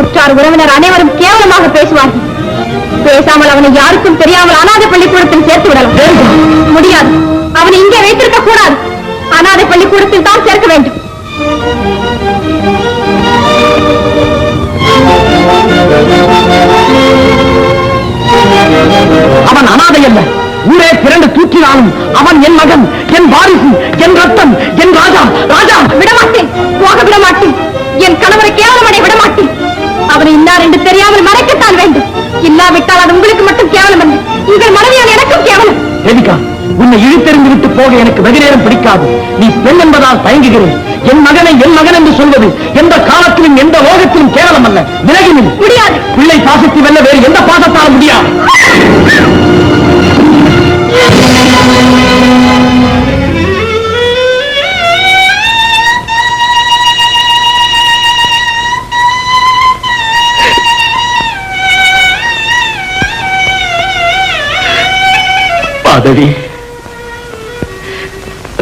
உற்றார் உறவினர் அனைவரும் கேவலமாக பேசுவார்கள். பேசாமல் அவனை யாருக்கும் தெரியாமல் அனாதை பள்ளிக்கூடத்தில் சேர்த்து விடலாம். முடியாது. அவனை இங்கே வைத்திருக்க கூடாது. அனாதை பள்ளிக்கூடத்தில் தான் சேர்க்க வேண்டும். அவன் அனாதை அல்ல. ஊரே பிறண்டு தூக்கினாலும் அவன் என் மகன், என் வாரிசு, என் ரத்தம், என் ராஜா. ராஜா விடமாட்டேன், போக விடமாட்டேன். என் கணவரை கேவலமடை விடமாட்டேன். அவனை இன்னார் என்று தெரியாமல் மறைக்கத்தான் வேண்டும். இல்லாவிட்டால் அது உங்களுக்கு மட்டும் கேவலம் அல்ல, உங்கள் மனைவியால் எனக்கும் கேவலம். தேவிகா, உன்னை இழுத்தெறிந்து விட்டு போக எனக்கு வெகு நேரம் பிடிக்காது. நீ பெண் என்பதால் தயங்குகிறேன். என் மகனை என் மகன் என்று சொல்வது எந்த காலத்திலும் எந்த லோகத்திலும் கேவலம் அல்ல. விலகினில் முடியாது. பிள்ளை பாசத்தை வெல்ல வேறு எந்த பாசத்தாலும் முடியாது. பாதவி.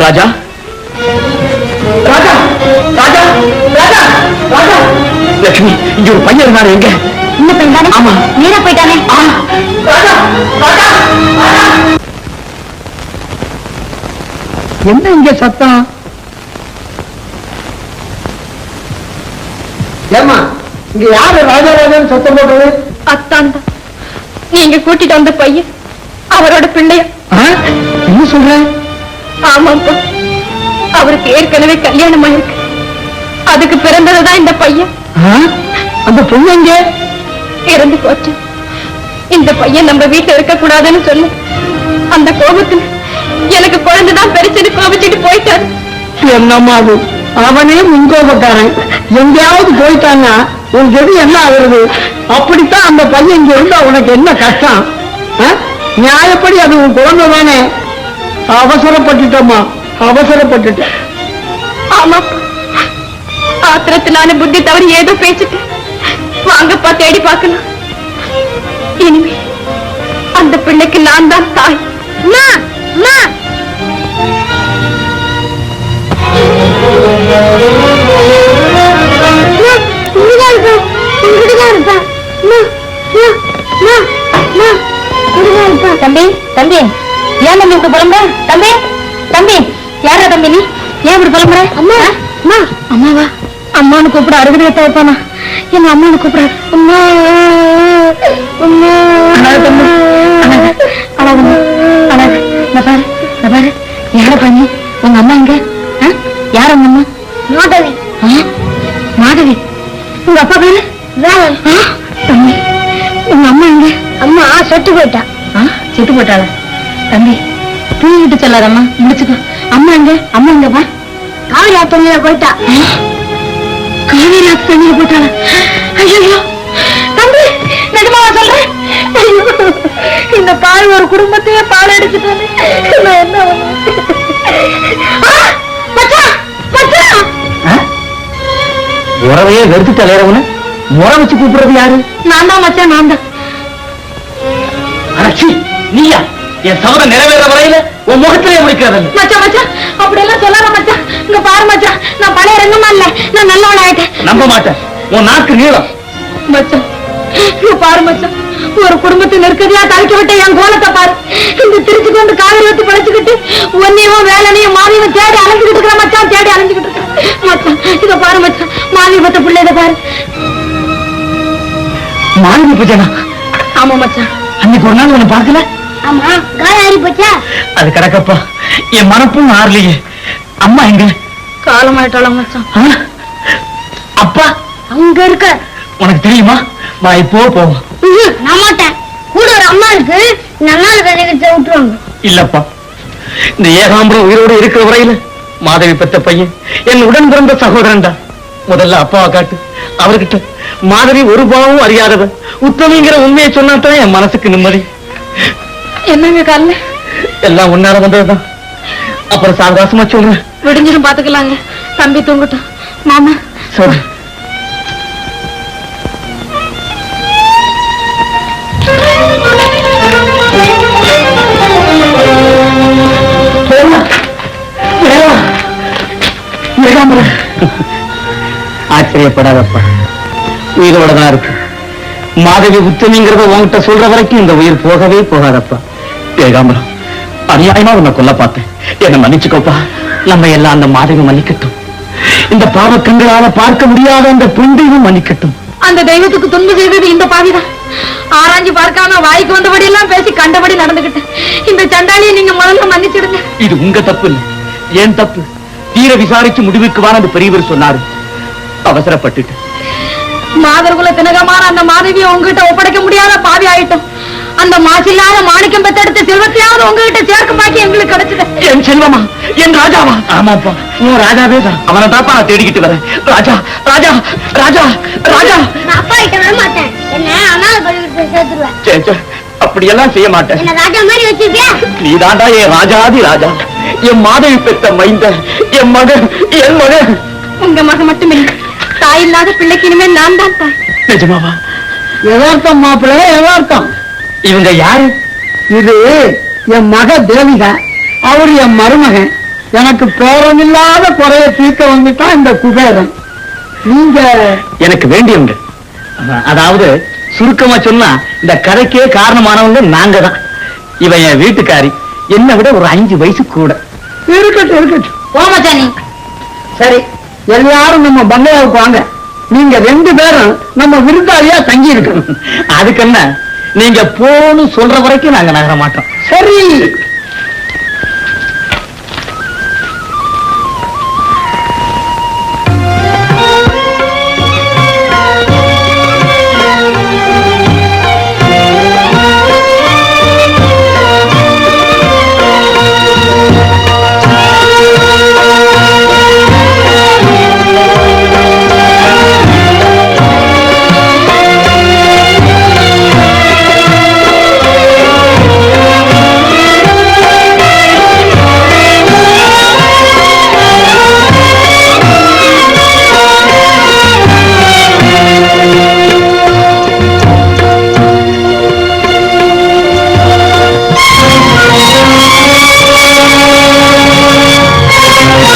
ராஜா, ராஜா, ராஜா, ராஜா, ராஜா. லட்சுமி, இங்க ஒரு பையன் இருந்தானே, எங்க? இந்த பையன் தானே? ஆமா. நேரா போயிட்டானே. ராஜா, ராஜா, ராஜா. என்ன இங்க சத்தம்? ஏமா, இங்க யாரு ராஜா ராஜான்னு சத்தம் போட்டது? அத்தான் தான். நீங்க கூட்டிட்டு வந்த பையன் அவரோட பிள்ளைய. என்ன சொல்ற? ஆமாப்பா, அவருக்கு ஏற்கனவே கல்யாணம் ஆயிருக்கு. அதுக்கு பிறந்ததுதான் இந்த பையன். அந்த பொண்ணு எங்க? இறந்து போச்சு. இந்த பையன் நம்ம வீட்டுல இருக்க கூடாதுன்னு சொல்லு. அந்த கோபத்துல எனக்கு குழந்தைதான் பெருசுன்னு கோபிச்சுட்டு போயிட்டாரு. என்னம்மா அது? அவனே முன்கோபக்காரன். எங்கேயாவது போயிட்டான்னா உன் கெதி என்ன ஆகுறது? அப்படித்தான் அந்த பையன் இங்க இருந்தா உனக்கு என்ன கஷ்டம்? நியாயப்படி அது உன் குழந்தை தானே. அவசரப்பட்டுட்டோமா, அவசரப்பட்டுட்டேன். ஆமா, ஆத்திரத்தினால புத்தி தவறி ஏதோ பேசிட்டு வாங்கப்பா தேடி பார்க்கணும். இனிமே அந்த பிள்ளைக்கு நான் தான் தாய். தம்பி, தம்பி, ஏன் தம்பி இப்படி புலம்புற? தம்பி, தம்பி, யாரா தம்பி நீ? ஏன் இப்படி புலம்புற? அம்மா, அம்மா, அம்மாவா? அம்மானு கூப்பிட அருகதை வைப்பானா? எங்க அம்மானு கூப்பிட. அம்மா, அம்மா. அழாதம்மா, அழாதம்மா, அழாது. இந்த பாரு, இந்த பாரு, யார பண்ணி? உங்க அம்மா எங்க? யார் உங்க அம்மா? மாதவி. மாதவி, உங்க அப்பா பேரு? தம்பி, உங்க அம்மா எங்க? அம்மா செத்து போயிட்டா. செத்து போயிட்டாளா? தம்பி, தூங்கிட்டு சொல்லாதம்மா, முடிச்சுக்கோ. அம்மா எங்க? அம்மா எங்கப்பா? காவிரி ஆத்தண்ணில போயிட்டா. காவிரி ஆத்தண்ணில போயிட்டாளா? ஐயோ தம்பி, நிஜமாவா சொல்றேன்? இந்த பால் ஒரு குடும்பத்தையே பால் அடிச்சுட்டானே. நான் என்ன உறவையே வெறுத்து தலையறவன முறை வச்சு கூப்பிடுறது யாரு? நான் தான் மச்சான், நான் தான். அடச்சி, நீயா? என் சபதம் நிறைவேற வரையில உன் முகத்திலே முடிக்கிறது. மச்சான், மச்சான், அப்படி எல்லாம் சொல்லாத மச்சான். இங்க பாரு மச்சான், நான் பழைய ரங்கமா இல்ல, நான் நல்லவன் ஆயிட்டேன். நம்ப மாட்டேன். உன் நாக்கு நீளம். மச்சான், இங்க பாரு மச்சான், ஒரு குடும்பத்தை நெருக்கடியா தவிக்க விட்ட என் கோலத்தை பாரு. இந்த திருச்சி கொண்டு காவிரி வச்சு பழச்சுக்கிட்டு ஒன்னையும் வேலையும் மாவியும் தேடி அலைஞ்சுக்கிட்டு இருக்கிற மச்சான், தேடி அலைஞ்சுக்கிட்டு இருக்கிற மச்சான். இத பாரு மச்சான், மாவி பத்த பிள்ளை இதை பாரு. மாணவி பூஜனா? ஆமா மச்சான். அன்னைக்கு ஒரு நாள் உன்னை பார்க்கல? ஆமா, காய ஆறி போச்சா? அது கிடக்கப்பா, என் மனப்பும் ஆறலையே. அம்மா எங்க? காலமாயிட்டாளா மச்சான்? அப்பா அங்க இருக்க. உனக்கு தெரியுமா? வா, இப்போ போவோம். நான் மாட்டேன். கூட ஒரு அம்மா இருக்கு, நல்லா கதைகிட்ட விட்டுருவாங்க. இல்லப்பா, இந்த ஏகாம்பரம் உயிரோடு இருக்கிற வரையில மாதவி பெத்த பையன் என் உடன் பிறந்த சகோதரன் தான். முதல்ல அப்பாவை காட்டு. அவர்கிட்ட மாதவி ஒரு பாவமும் அறியாதவன், உத்தமிங்கிற உண்மையை சொன்னாத்தான் என் மனசுக்கு நிம்மதி. என்னங்க கால எல்லாம் உன்னால வந்ததுதான். அப்புறம் சாவகாசமா சொல்றேன். விடிஞ்சிரும் பாத்துக்கலாங்க. தம்பி தூங்கட்டும். மாமா சரி. ஆச்சரியப்படாதப்பா, உயிரோட தான் இருக்கு. மாதவி உத்தமிங்கிறத உன்கிட்ட சொல்ற வரைக்கும் இந்த உயிர் போகவே போகாதப்பா. ஏகாம்பரம், அநியாயமா உன்னை கொல்ல பார்த்தேன், என்ன மன்னிச்சுக்கோப்பா. நம்ம எல்லாம் அந்த மாதவி மன்னிக்கட்டும், இந்த பாவக்கண்களால பார்க்க முடியாத அந்த பெண்டையும் மன்னிக்கட்டும். அந்த தெய்வத்துக்கு துன்பு செய்தது இந்த பாவிதான். ஆராய்ஞ்சு பார்க்காம வாய்க்கு வந்தபடி எல்லாம் பேசி கண்டபடி நடந்துகிட்டேன். இந்த சண்டாளியை நீங்க முதல்ல மன்னிச்சிடுங்க. இது உங்க தப்பு இல்லை, ஏன் தப்பு? தீர விசாரிச்சு முடிவுக்கு வான அந்த பெரியவர் சொன்னாரு, அவசரப்பட்டுட்டு. மாதர்குல தினகமான அந்த மாதவியை உங்ககிட்ட ஒப்படைக்க முடியாத பாவி ஆயிட்டோம். அந்த மாசில்லாத மாணிக்கம் பெத்தெடுத்த செல்வத்தையாவது உங்ககிட்ட சேர்க்க பாக்கி எங்களுக்கு கிடைச்சது. என் செல்வமா, என் ராஜாவா? ஆமாப்பா, உன் ராஜாவே தான். அவனை தாப்பா நான் தேடிக்கிட்டு வரேன். ராஜா, ராஜா, ராஜா, ராஜா. நான் அப்பா கிட்ட வர மாட்டேன். என்ன அனாத பள்ளிக்கூடத்துல சேர்த்துருவேன். சே, சே, அப்படியெல்லாம் செய்ய மாட்டேன். என்ன ராஜா மாதிரி வச்சிருக்கியா? நீதாண்டா என் ராஜாதி ராஜா, என் மாதவி பெற்ற மைந்த, என் மகன், என் மகன். உங்க மகன் மட்டும் இல்லை, தாய் இல்லாத பிள்ளைக்கு இனிமேல் நான் தான் தாய். நிஜமாவா? யதார்த்தம் மாப்பிள்ள, யதார்த்தம். இவங்க யாரு? இது என் மக தேவிகா, அவர் என் மருமகன். எனக்கு பேரமில்லாத குறைய தீர்க்க வந்துட்டான் இந்த குபேரன். நீங்க எனக்கு வேண்டியவங்க. அதாவது சுருக்கமா சொன்னா இந்த கதைக்கே காரணமானவங்க நாங்க தான். இவன் என் வீட்டுக்காரி, என்னை விட ஒரு 5 வயசு கூட. இருக்கட்டும் இருக்கட்டும். ஓமச்சானி, சரி, எல்லாரும் நம்ம பங்களாவுக்கு வாங்க. நீங்க 2 பேரும் நம்ம விருந்தாளியா தங்கி இருக்கணும். அதுக்கு என்ன, நீங்க போன்னு சொல்ற வரைக்கும் நாங்க நகர மாட்டோம். சரி.